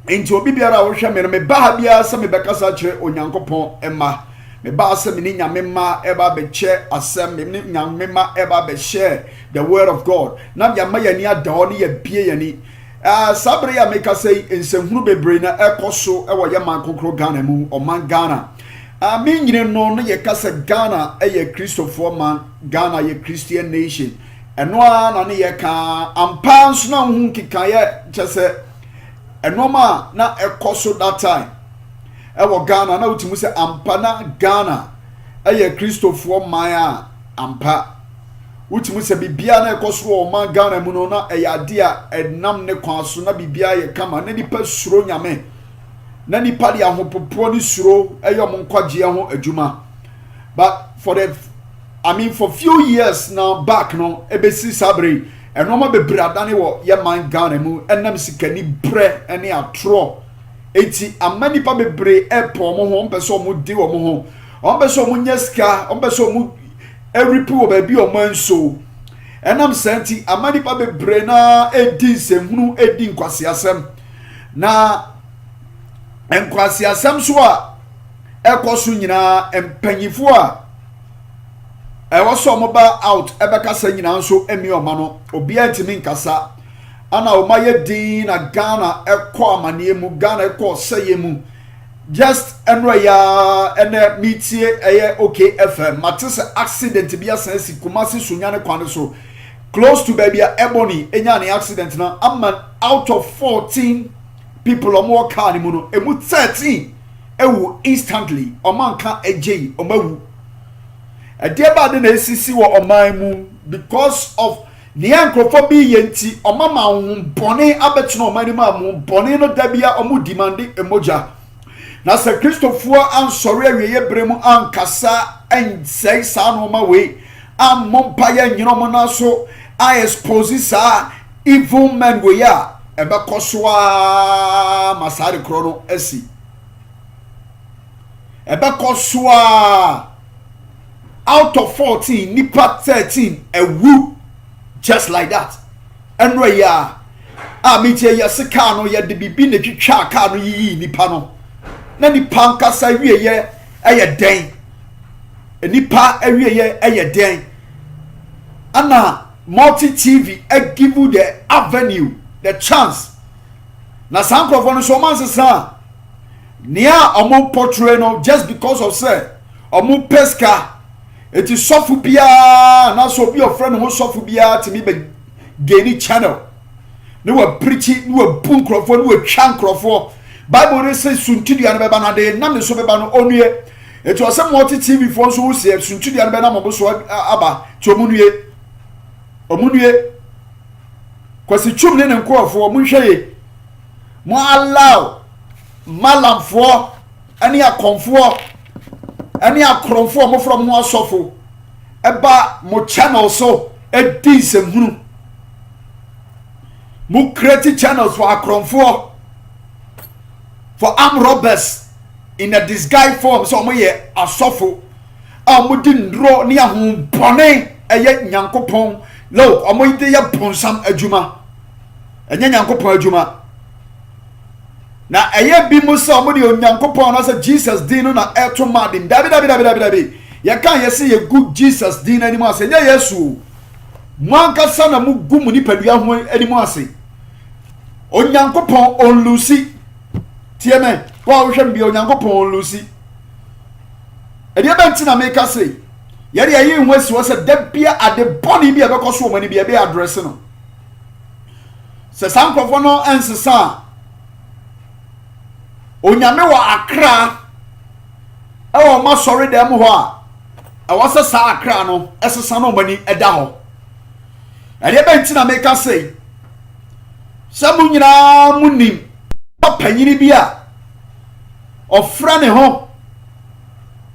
Speaker 1: enti obi biara wo hwe me ba bia se me beka sa kire Onyankopɔn ema me ba asem ni nyame ma eba be che asem ni nyame ma eba be share the word of God na ya ma yani adawo ni ya bie yani sabre ya make say ensenhuru bebre na ekoso e wo ye man kokro Ghana mu o man Ghana me nyine no no ye kasa Ghana e ye Christopher man Ghana ye Christian nation eno na ne ye ka ampanso na hu kika ye chese eno ma na ekoso that time ewo Ghana na utimu se ampa na Ghana eye Christopher Maya ampa utimu se bibia na ekoso o man Ghana mu no na eyade a enam ne kwaso na bibia ye kama na nipa suro nyame na nipa dia hopopo ni suro eye mo nkwaje ho adwuma but for few years now back no ebesi sabre enoma bebradane wo ye man Ghana mu enam sikani bre ene atro eti amani pa bebre epo mo ho mpeso mo di wo mo ho ompeso mo nyeska ompeso mo eripu obabi o manso enam senti amani pa bebre na edi semhunu edi nkwasiasem na enkwasiasem so a ekoso nyina empanyifo a ewoso mo ba out ebekasa nyina nso emi o ma no obi antimi nkasa ana o maye din na Ghana ekọ amanie mu Ghana ekọ seye mu just enro ya ene mitie eye okay FM matese accident bia sensi Kumasi sunya ne kwane so close to baby Ebony any accident now. I'm out of 14 people or more car ni muno. Emu 13 ewu instantly. Oman ka eje omawu. Adiaba de na esisi wo oman mu because of neanthrophobic yenti omama bone abetno oman mu am bone no dabia omu demande emoja. Na se Christopher ansori awiye bremu ankasa ensei sa no ma we amompaya nyinomo na so I expose sa evil men we ya ebe koswa masari krono esi ebe koswa out of 14 nipa 13 a woo just like that and we ya amitie ya sika no ya de bibi na twitwa aka no yi nipa no na nipa nkasa wieye eye den nipa wieye eye den ana multi TV give you the avenue the chance na sankrofo no so man sesa nia omo portray no just because of say omo pesca it is sofu bia na so be your friend who sofu bia to me be geni channel no we preach no we bun krofo no we twan krofo Bible says suntudia na beba na de na me so beba no onue it was some multi TV for so say suntudia na beba na mo so aba ti omunue kwasi chum ne nkrofo mo hweye mo allow malamfo ani akonfo ani akronfo mo from mo asofo eba mo channel so edi semhunu mo create channels for akronfo for armed robbers in a disguise form so mo ye asofo amudi ndro ni ahombone eye nyankopon lo omoide ye bonsam adwuma enye nyankopon adwuma na eye bi mo so omodi onyankopon na say Jesus din no na eto madin dabi ye kan ye say ye good Jesus din ani mo ase nye Yesu mwanka sana mu gumu ni padua ho ani mo ase onyankopon on lucy tieme wa wo hwem bi onyankopon on lucy e de benti na make say yari ayi nwasi wo se dabia ade boni bi e be koso mani bi e be address no se sankrofo no ensesa onyame wa akra ewo ma sorry dem ho a awasa sa akra no esesa no mani eda ho e de benti na make say samu nyina munim papanyini bi a ofra ne ho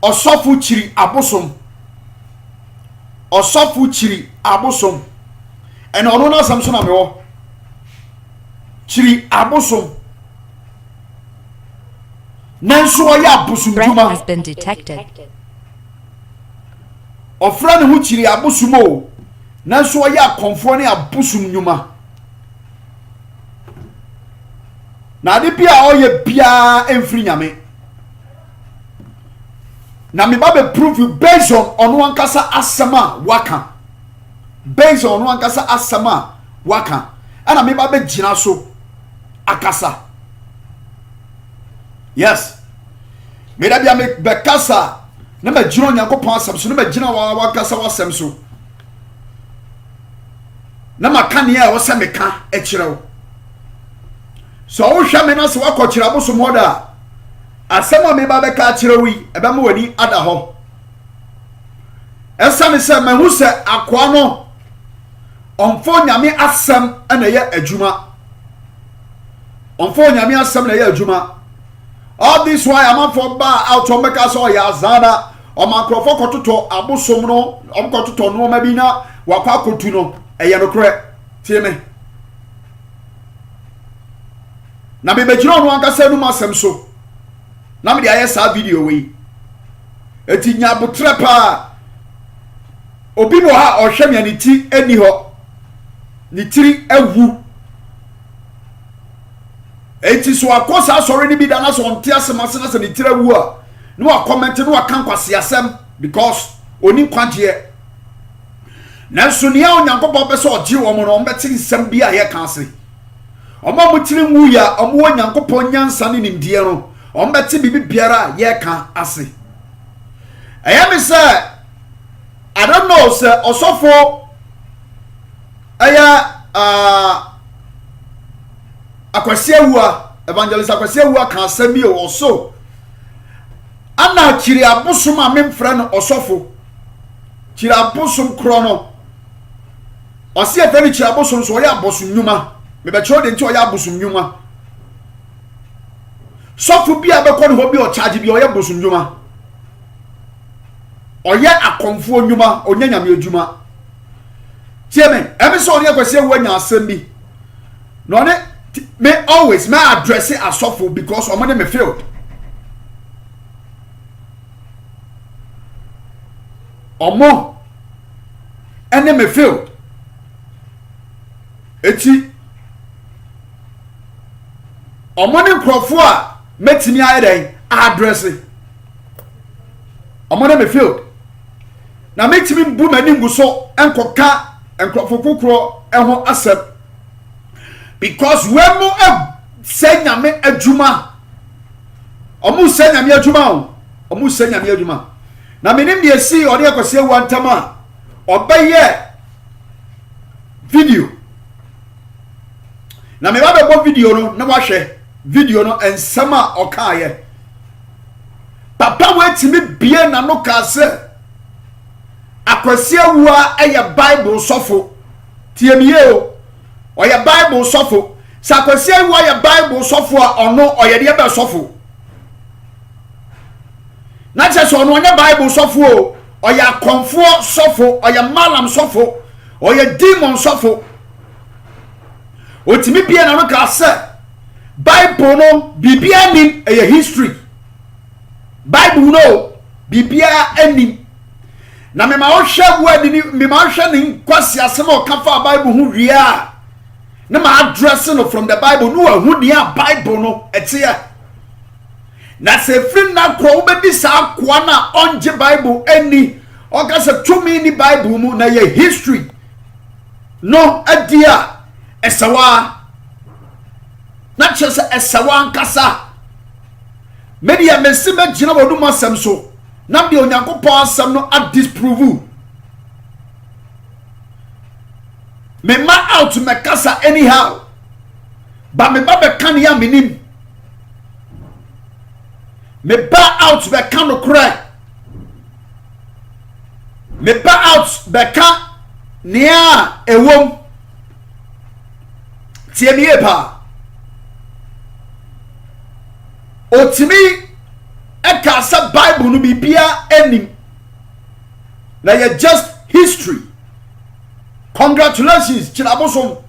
Speaker 1: osofu Kyiri Abosom osofu Kyiri Abosom ene ono na samso na mewo Kyiri Abosom nanso oya Abosom djuma
Speaker 4: has been detected.
Speaker 1: ofra ne ho Kyiri Abosom o nanso oya konfo ne Abosom nyuma na de bia oye bia emfiri nyame na me ba be prove you based on ono ankasa asama waka based on ono ankasa asama waka ana me ba be gina so akasa yes me da bia me be kasa na me gina Onyankopon asam so na me gina wa kasa wasam so na makane ya wo se me ka e kirewo so wo hwa me na se wakọ Kyiri Abosom hoda asema me ba be ka kirewi ebe ma wani ada ho esa ne se mahu se akoa no onfo nyame asem na ye adwuma onfo nyame asem na ye adwuma all this why am for ba out o meka so ya zana o makrofo kototo Abosom no o kototo no ma bi na wakwa kotu no eye no kre tie me na be bejiro no ankasa nu masem so na me de aye sa video we eti nya botre pa obi no ha o hwem ya ni ti eni ho ni tiri awu eti so akosa sorry ni bi da na so onte asema se na se ni tiri awu a no a comment no akan kwase asem because oni kwagye na so ne a Onyankopon be so ogye wo mo no mbeti nsem bi a ye kan se omo mutiri nwu ya omo Onyankopon nyansa ne nimdie no ombeti bibi biara ye ka ase I am say I don't know sir osofo Akwasi Awua evangelist Akwasi Awua kan asɛm bi o so ana Kyiri Abosom a memfrɛ no osofo Kyiri Abosom kro no ɔse efɛ ni Kyiri Abosom so ɔyɛ abosom nnwuma mebɛkyerɛ de nti ɔyɛ abosom nnwuma sofo bi a bɛkɔ ne ho bi o charge bi ɔyɛ abosom nnwuma ɔyɛ akomfo nnwuma ɔnyɛ nyame adwuma tie me emi so ɔne Akwasi Awua nya asɛm bi no ne me always me address it as suffer because I'm on me failed. Omo ene me failed. Eti omo ne nkrofo a metimi ayeden address it. Omo ne me failed. Na metimi mbu mani nguso enkoka nkrofo kokoro eho asem because we mo say nyame adwuma omu say nyame adwuma omu say nyame adwuma na menim de esi ode Akwasi Awua ntama obaye video na me ba be video no na wahwe video no ensama okaaye papa wetimi bie na no ka se Akwasi Awua eye Bible sofo tiemiye o oya Bible sofo sa Akwasi Awua ya Bible sofo a ono oya de be sofo na che so ono onya Bible sofo o oya konfo sofo oya malam sofo oya demon sofo otimi bia na no ka se Bible no bibia nim eye history Bible no bibia anim na me ma o hwe word ni me ma hwe ni kwasi asem o ka fa Bible hu ria na ma address no from the Bible no ahu dia Bible no etia na se free na kro obedi sa kwa na onje Bible eni o ka se tumi ni Bible mu na ye history no adia esawa na chese esawa nkasa media mesime gina bodu masem so na de Onyankopon asem no a disprove me ma out me kasa anyhow ba me ba be kan ya minim me ba out be kan no cry me ba out be kan nia ewom tie mi epa otimi eka sa Bible no bibia enim na ye just history. Congratulations, Kyiri Abosom.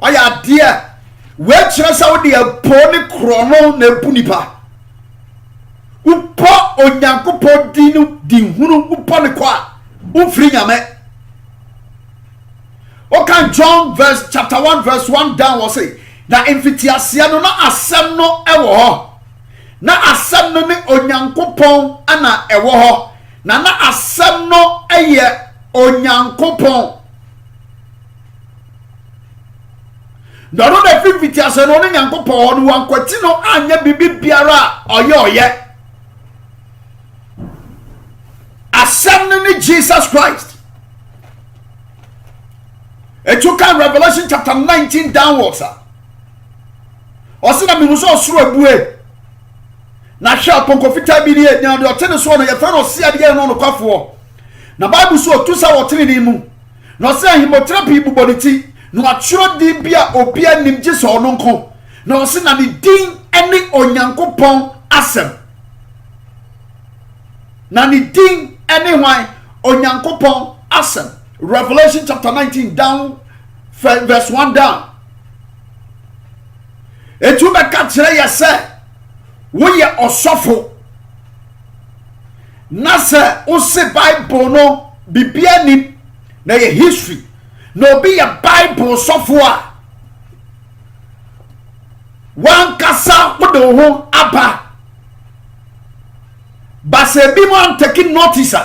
Speaker 1: Oya dear, we kyerɛ sɛ wo de poni krono na punipa. Upo Onyankopɔn dinu dinhunu upo ne kwa. Umfiri nyame. Okay, John chapter 1 verse 1 down was say na mfitiasia no na asɛm no ɛwɔ hɔ. Na asɛm no ne Onyankopɔn ana ɛwɔ hɔ. Na asɛm no ɛyɛ Onyankopɔn. Dɔno na fifiti ase no ne Nyankopɔn no wankwati no anya bibi biara ɔyɛ asɛm no ne Jesus Christ. It took in Revelation chapter 19 downwards. Ɔse na mehu sɛ ɔsoro abue na hwɛ apɔnkɔfitaa bi ne nya de ɔtene so no yɛfrɛ no ɔseadeɛ no nokwafoɔ. Na Bible so to sa wotene ni mu na se hemotherapy buboniti no atwero di bia obi anim gye so no nko na o se na ne din ene Onyankopɔn asem na ne din ene hwan Onyankopɔn asem. Revelation chapter 19 down verse 1 down. Etu be ka kire ye se wo ye osofo na se o se Bible no bibia ni na ye history no be a Bible sofo a wan kasa wo de ho aba ba se bi mo taking notice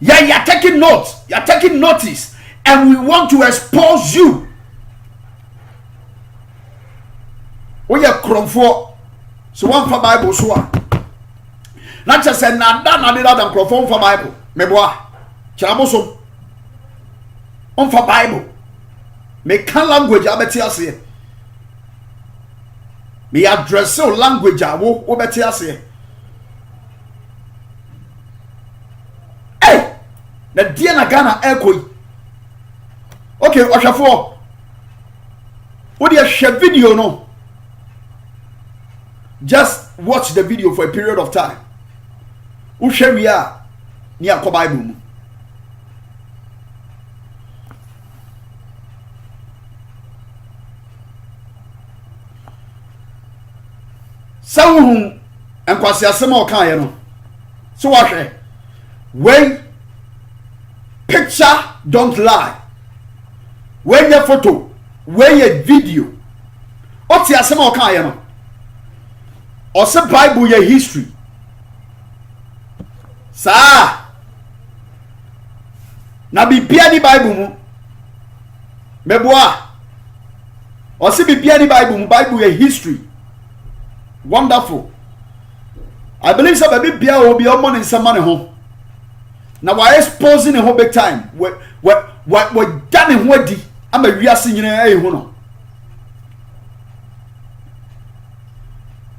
Speaker 1: ya taking note, you're taking notice, and we want to expose you. We are cromfo so one for Bible so not just say na da na than cromfo for Bible meboa Kyiri Abosom on for Bible. Me can language abeti ase. Me address language awo obeti ase. Hey, na dia na Ghana ekoi. Okay, Oshafo. What you share video no? Just watch the video for a period of time. Who share we are near Bible. Some and kwasi asemo kan no. So what? When picture don't lie. When your photo, when your video. What's your asemo kan no? Or say Bible your history. Sir. Na bibia ni Bible mu. Meboa. Or say bibia ni Bible mu, Bible your history. Wonderful. I believe so baby bia will be on money some money home. Now why exposing a whole big time? What done in what di? I'm a real senior no.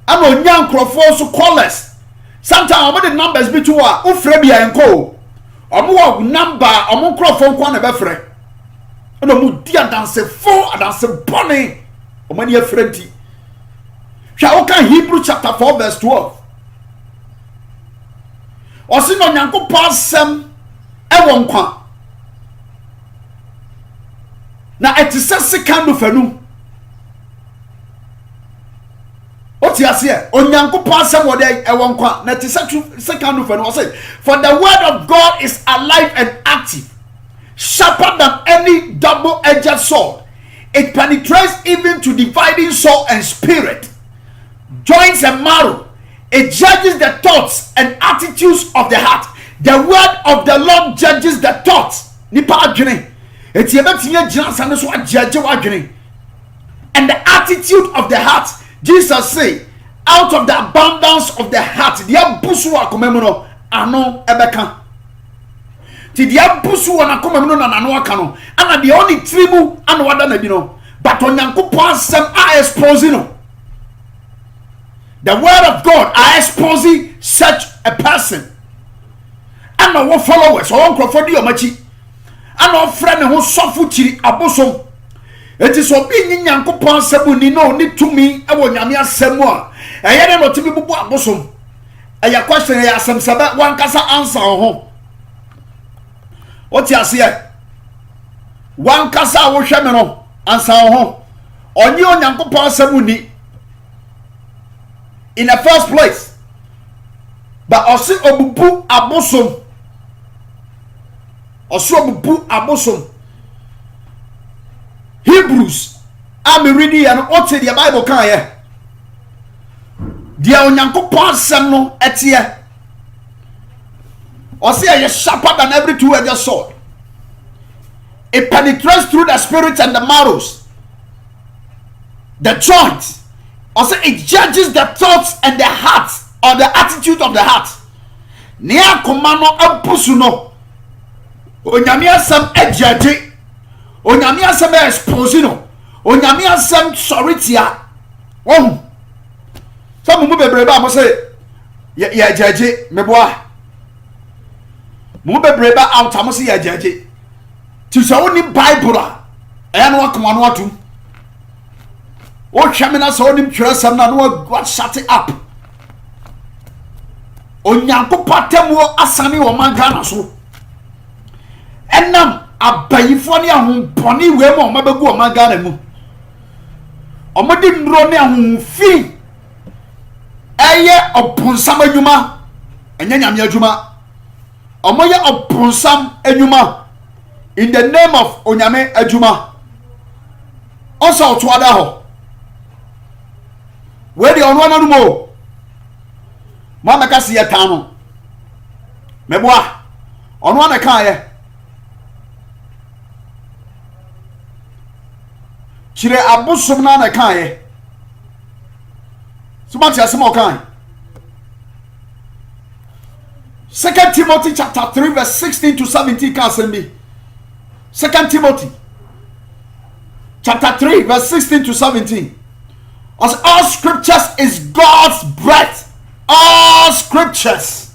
Speaker 1: I'm a young crowd so callers. Sometimes I'm the numbers between Ufrebia and Co. I'm more number, I'm more crowd phone one of friend. And I'm dear dance four and dance bonny. Or many a friendly. Shall we Hebrew chapter 4 verse 12? Or see no nyanko pasem ewon kwa. Na etise second fanu. Oti ase onyanko pasem wo dey ewon kwa na etise second fanu o say for the word of God is alive and active, sharper than any double-edged sword. It penetrates even to dividing soul and spirit, joints and marrow. It judges the thoughts and attitudes of the heart. The word of the Lord judges the thoughts. Nipa adwene. Eti ebetinya jina sane so ajage wadwene. And the attitude of the heart. Jesus say, out of the abundance of the heart, the abusu akomemu no ano ebeka. Ti the abusu akomemu no na ano aka no. Ana the only tribu anu wada na bi no. But onyankopon asem a exposing no. The word of God are exposing such a person. And our followers, our uncle for the Omachi, and our friend who suffer Kyiri Abosom. It is obeying Yankopon Sabuni no need to me, I want Yamia Samoa. I had not to be Abosom. And your question, I ask some Sabbat one casa answer home. What you say? One casa will shamano answer home. On you Yankopon Sabuni. In the first place, but also obubu abosom, also obubu abosom. Hebrews, I'm reading and what say the Bible can ye. Dia onyankopon asem no etie. O say ye sharper than every two-edged sword. It penetrates through the spirit and the marrows, the joints. Also, it judges the thoughts and the heart, or the attitude of the heart. Nia komano abusuno. Onyamia sam ejaje. Onyamia sam exposino. Onyamia sam soritia. Oh. Some mu bebreba mo say ya jaje meboa. Mu bebreba out mo say ya jaje. Ti so oni Bible a e no akoma no atum. What Shamina saw him trust and no God shut it up. Onyanko patemo asani wo mangana so. Enam abayifo ne ahomponi we mo mabegu o mangana mu. Omodi ndro ne ahomfi. Eye oponsam adwuma. Enya nyame adwuma. Omoye oponsam adwuma. In the name of onyame adwuma. Also to ada ho. Where the onwa no mo mama ka se yeta no meboa onwa na kan ye Kyiri Abosom na kan ye so much as mo kan 2 Timothy chapter 3 verse 16 to 17 can send me 2 Timothy chapter 3 verse 16 to 17. As all scriptures is God's breath. All scriptures.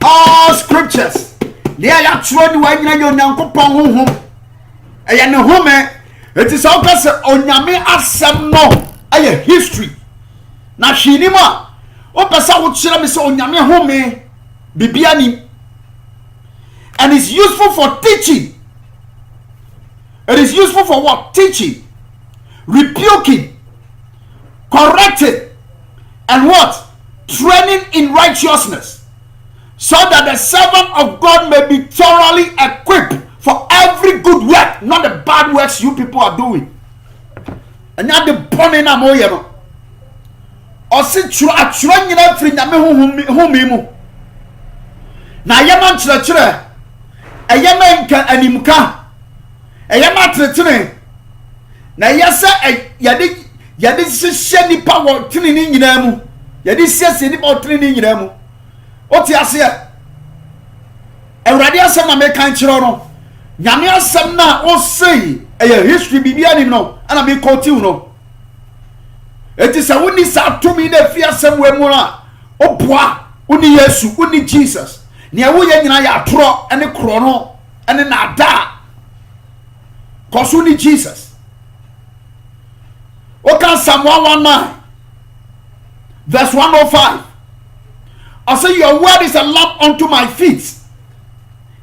Speaker 1: All scriptures. Lia ya tro ni wa nyina Onyankopɔn honhom. Eye ne home. It is all because onyame asɛm no aye history. Na hwinima o pesa wo kyerɛ me sɛ onyame home bibia ni. And it's useful for teaching. It is useful for what? Teaching, rebuking, correcting, and what? Training in righteousness, so that the servant of God may be thoroughly equipped for every good work, not the bad works you people are doing. And not the burning amoyeno. Or sit chura nyina firi nyame home mu. Na yema nkyerɛkyerɛ ɛyema nka animka ɛyema tretre na yɛsɛ yɛde hyehyɛ nipa wɔ tene ne nyinaa mu yɛde siesie nipa wɔ tene ne nyinaa mu ɔte aseɛ Awurade asɛm na meka nkyerɛ no nyame asɛm na ɔsɛi ɛyɛ history bibia nim no ana me kɔtiw no eti sɛ woni sa tumi na fi asɛm wɔ mu na ɔboa woni Yesu woni Jesus nea woyɛ nyina yɛ atoro ene koro no ene nada koso ni Jesus. Okay, Psalm 119 verse 105. I say your word is a lamp unto my feet,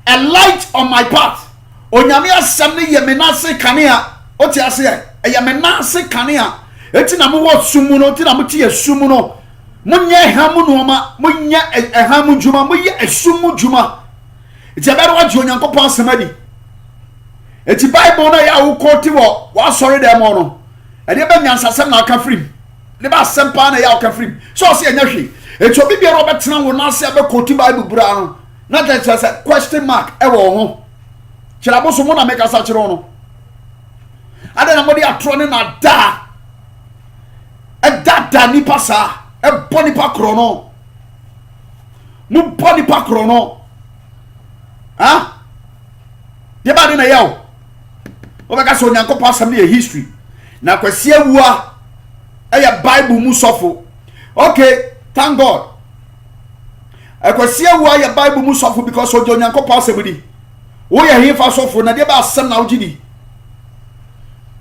Speaker 1: a light on my path. Onyame asɛm ne yɛ me nase kanea. Oti ase ɛyɛ me nase kanea. Eti na mo wɔ sumu no, eti na mo tie sumu no. Munye hamu noma, munye hamu juma, munye esumu juma. Iti abere wa Onyankopɔn asɛmadi. Eti Bible na ya wo koti wa sorry dem no. E de be nyansasɛm na aka frim. Ne ba asɛm pa na ya aka frim. So ɔse enya hwe. Eti obi bia obetena wo na ase abe koti Bible bra no. Na say question mark e wo ho. Kyerɛ Abosom mo na make asa kyerɛ no. Ade na mo de atoro ne na da. E da nipa saa. E boni pa krono mu boni pa krono ha de ba de na yawo o be ka so Onyankopɔn asɛm ne history na kwasi awua e Bible mu sɔfo. Okay, thank God. Kwasi awua ye Bible mu sɔfo because o Onyankopɔn asɛm di wo ye hin fa sɔfo na de ba asɛm na wo gidi.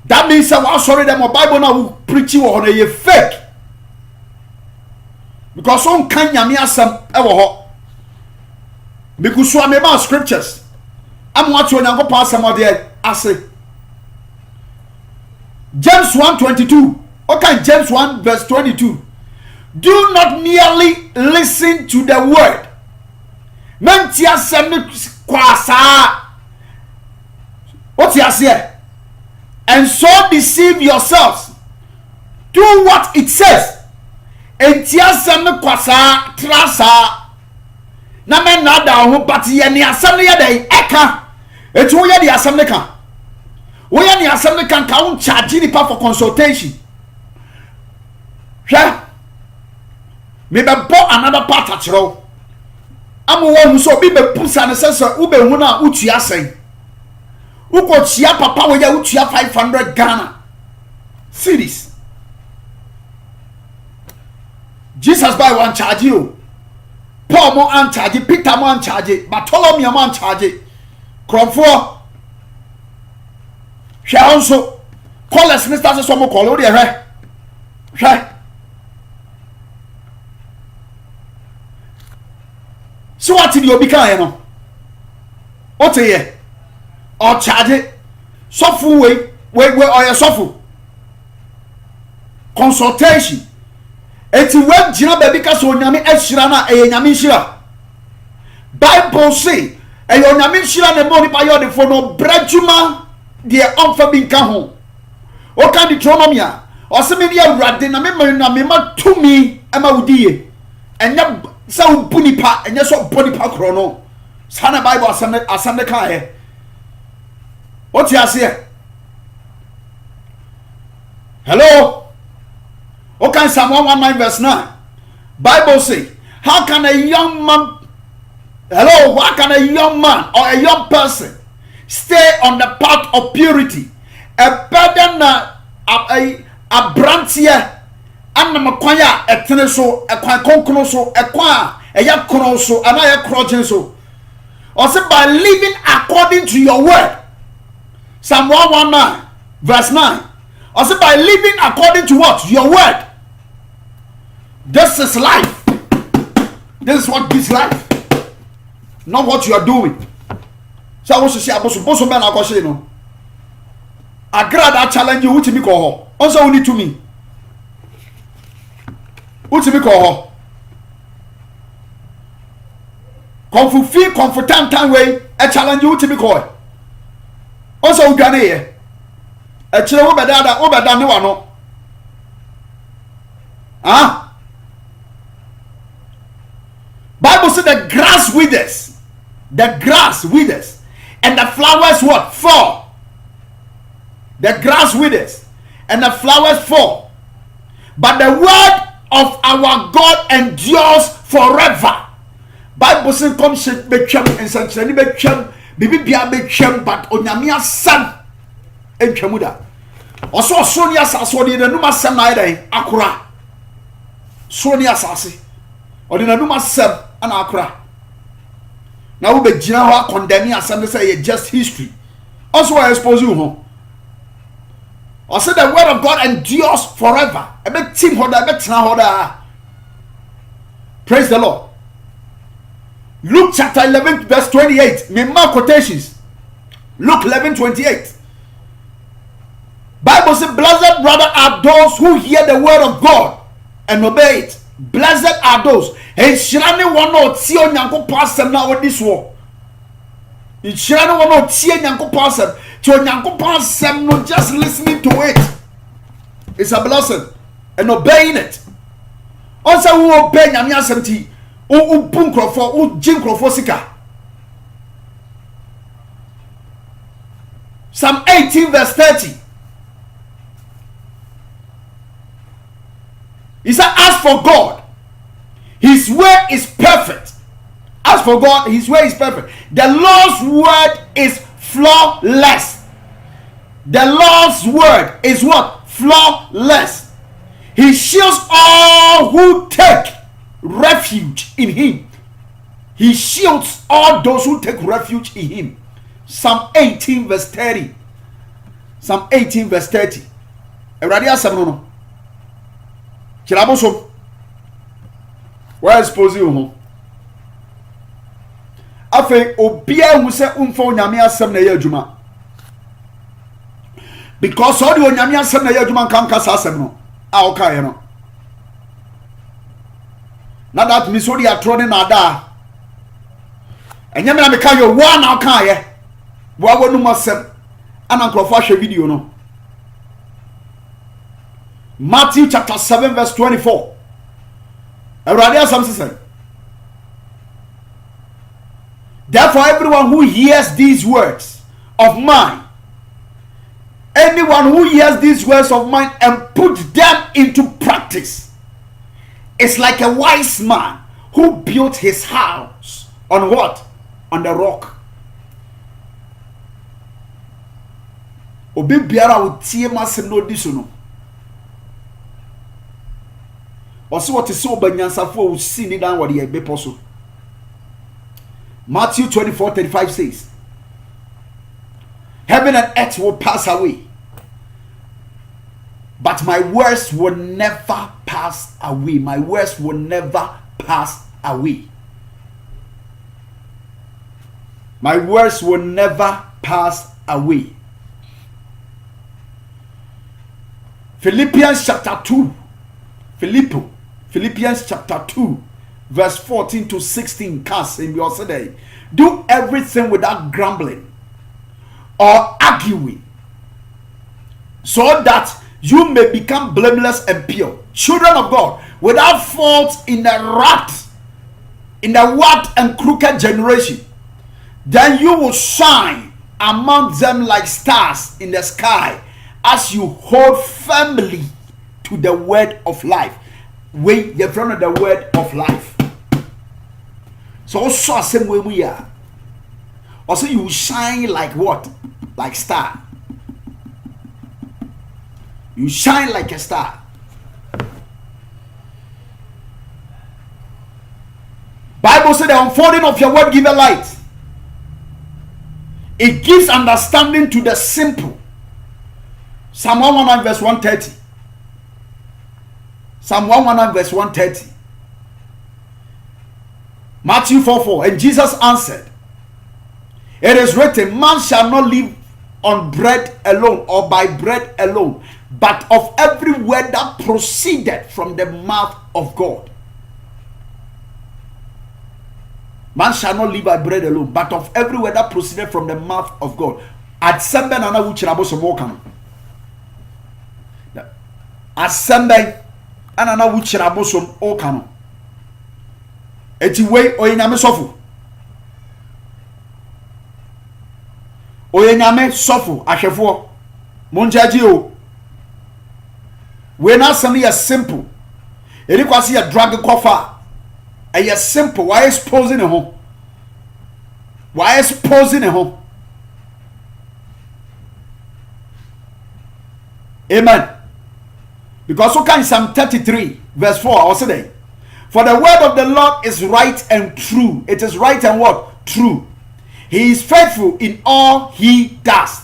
Speaker 1: That means that wa sorry them Bible na wo preach wo na ye fake. Because on kan nyame asem e wo ho because so ameba scriptures am what Onyankopɔn asem ode ase. James 1:22. Okay, James 1 verse 22. Do not merely listen to the word. Menti asem ne kwasa. What you say? And so deceive yourselves. Do what it says. Entia asem ne kwasa trasa na me na da ho but ye ne asem ne ye dey eka etu wo ye de asem ne ka wo ye ne asem ne kan ka wo charge ni pa for consultation hwa me be bo another part akiro am wo hu so bi be pusa ne sese wo be hu na utua asen wo ko chia papa wo ya utua 500 Ghana series. Jesus by one charge you. Paul mo an charge, Peter mo an charge, Bartholomew mo an charge. Cromfo. Hwɛ nso. Call us Mr. So mo call o de hwɛ. Hwɛ. So what did you become no? What ye? Or charge sɔfo we or your sɔfo. Consultation. Eti web jina baby ka so nyame ahyira na nyame hyira. Bible say nyame hyira na mo ni pa yode fo no brajuma de onfa bi nka ho. O kan Deuteronomy a o se me de awurade na me ma tumi ama wudie. Enya sa ubuni pa enya so boni pa kro no. Sana Bible asem ka he. O ti ase. Hello. Okay, Psalm 119 verse 9. Bible say, how can a young man or a young person stay on the path of purity. A better na a brantier and the maquaya a teneso, a qua concroso, a qua a yak crosso, and I crogenso. Also by living according to your word. Psalm 119, verse 9. Also by living according to what? Your word. This is life. This is what gives life. Not what you are doing. So I want to say, Abosom man, I say no. I grab that challenge you to me call. Also only to me. What to me call? Comfortant way. A challenge you to me call. Also Ghana. A chill over that no one. Huh? Bible said the grass withers. The grass withers. And the flowers what? Fall. The grass withers. And the flowers fall. But the word of our God endures forever. Bible said come shake bechem and sanchani bechem. Bibi bia bechem but onyamia sam. Enchemuda. Also Sonia Sasodi the Numa Sam Naida Akura. Sonia Sasi. Or the Numa Sam and Akura. Now we be Jinawa condemning us and say just history. Also I expose you home. I said the word of God endures forever. A bit team holder, a bit holder. Praise the Lord. Luke chapter 11 verse 28. Memar quotations. Luke 11:28. Bible says, blessed brother are those who hear the word of God and obey it. Blessed are those. And Shirani one not see on Yanko Passam now with this war. In Shirani one not see on Yanko Passam. To Yanko Passam, not just listening to it. It's a blessing. And obeying it. Also, who obey Yamia 70, who boom crofo, who Jim crofosika. Psalm 18 verse 30. He said, as for God, his way is perfect. As for God, his way is perfect. The Lord's word is flawless. The Lord's word is what? Flawless. He shields all who take refuge in him. He shields all those who take refuge in him. Psalm 18 verse 30. Psalm 18 verse 30. Eradia Samono. Kyiri Abosom. Where expose you home? Afe obia hu se umfa onyame asem na ye adwuma. Because all the onyame asem na ye adwuma kan kasa asem no. A o kai no. Na that means so they are throwing na da. Enye me na me kan yo one na kan ye. Bo awonu masem. Ana nkrofo ahwe video no. Matthew chapter 7 verse 24. Eradia Samson said, therefore everyone who hears these words of mine, anyone who hears these words of mine and put them into practice is like a wise man who built his house on what? On the rock. Obi biara wotie masem no diso no. Also what is so banyansafo see ni dan wode ebe poso. Matthew 24:35 says, heaven and earth will pass away, but my words will never pass away. My words will never pass away. My words will never pass away. Philippians chapter 2. Philippians chapter 2 verse 14 to 16 cast in your today. Do everything without grumbling or arguing, so that you may become blameless and pure, children of God, without fault in the warped and crooked generation. Then you will shine among them like stars in the sky, as you hold firmly to the word of life. Wait, you're front of the word of life. So also same way we are. Also, you shine like what? Like star. You shine like a star. Bible said the unfolding of your word give a light. It gives understanding to the simple. Psalm 119 verse 130. Psalm 119 verse 130. Matthew 4:4. And Jesus answered, it is written, man shall not live on bread alone or by bread alone, but of every word that proceeded from the mouth of God. Man shall not live by bread alone, but of every word that proceeded from the mouth of God. At Sembe nana Kyiri Abosom okano. At Sembe nana Kyiri Abosom okano. Eti we oyenyame sofo. Oyenyame sofo ahwefo. Monjaji o. We na some ya simple. Eri kwasi ya drag kofa. Eye simple. Why exposing home? Why exposing home? Amen. Because so can Psalm 33 verse 4 also there. For the word of the Lord is right and true. It is right and what? True. He is faithful in all he does.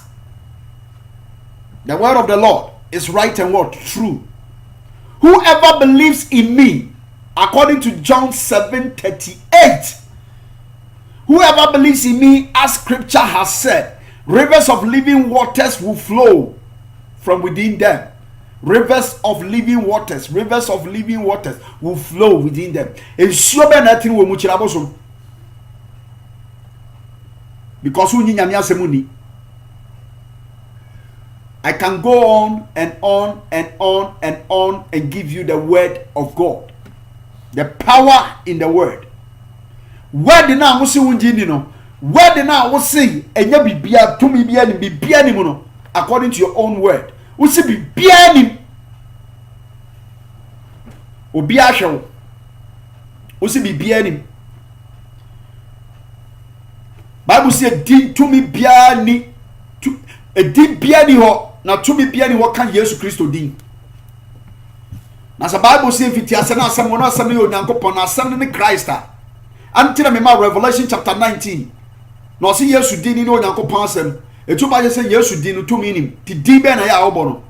Speaker 1: The word of the Lord is right and what? True. Whoever believes in me, according to John 7:38, whoever believes in me, as scripture has said, rivers of living waters will flow from within them. Rivers of living waters will flow within them. Because I can go on and on and on and on and give you the word of God. The power in the word. Word na wo se wunji ni no. Word na wo se enya bibia to bibia ni mu no, according to your own word. Wo se bibia ni obi ahwe wo se bibia ni. Bible say din to me bia ni to e din bia ni ho na to me bia ni ho kan Yesu Kristo din. Na sa Bible say fiti asem na asem wono asem yo Nyankopon na asem ne Christ a antira me ma Revelation chapter 19 na say Yesu din ni Nyankopon asem etu ba say Yesu din to me nim ti din be na ya obo no.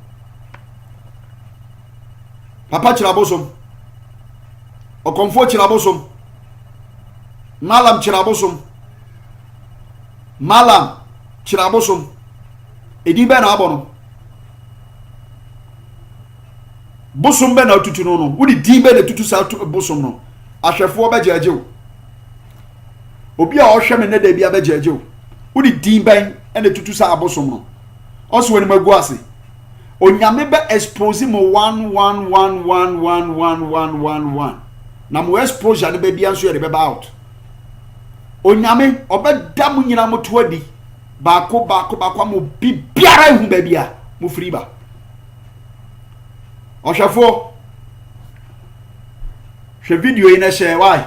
Speaker 1: Papa Kyiri Abosom okonfo Kyiri Abosom Malam Kyiri Abosom Malam Kyiri Abosom edi be na abo no. Bosom be na tutu no no wodi din be na tutu sa bosom no ahwefo be jaje o obi a ohwe me na da bia be jaje o wodi din ben na tutu sa abosom no oso woni magu ase onyame be expose mo 1111111 na mo exposure ne be bia nso ye be out onyame obeda mo nyina mo to adi baako mo bibiara hu ba bia mo free ba Oshafo, she video in a share. Why?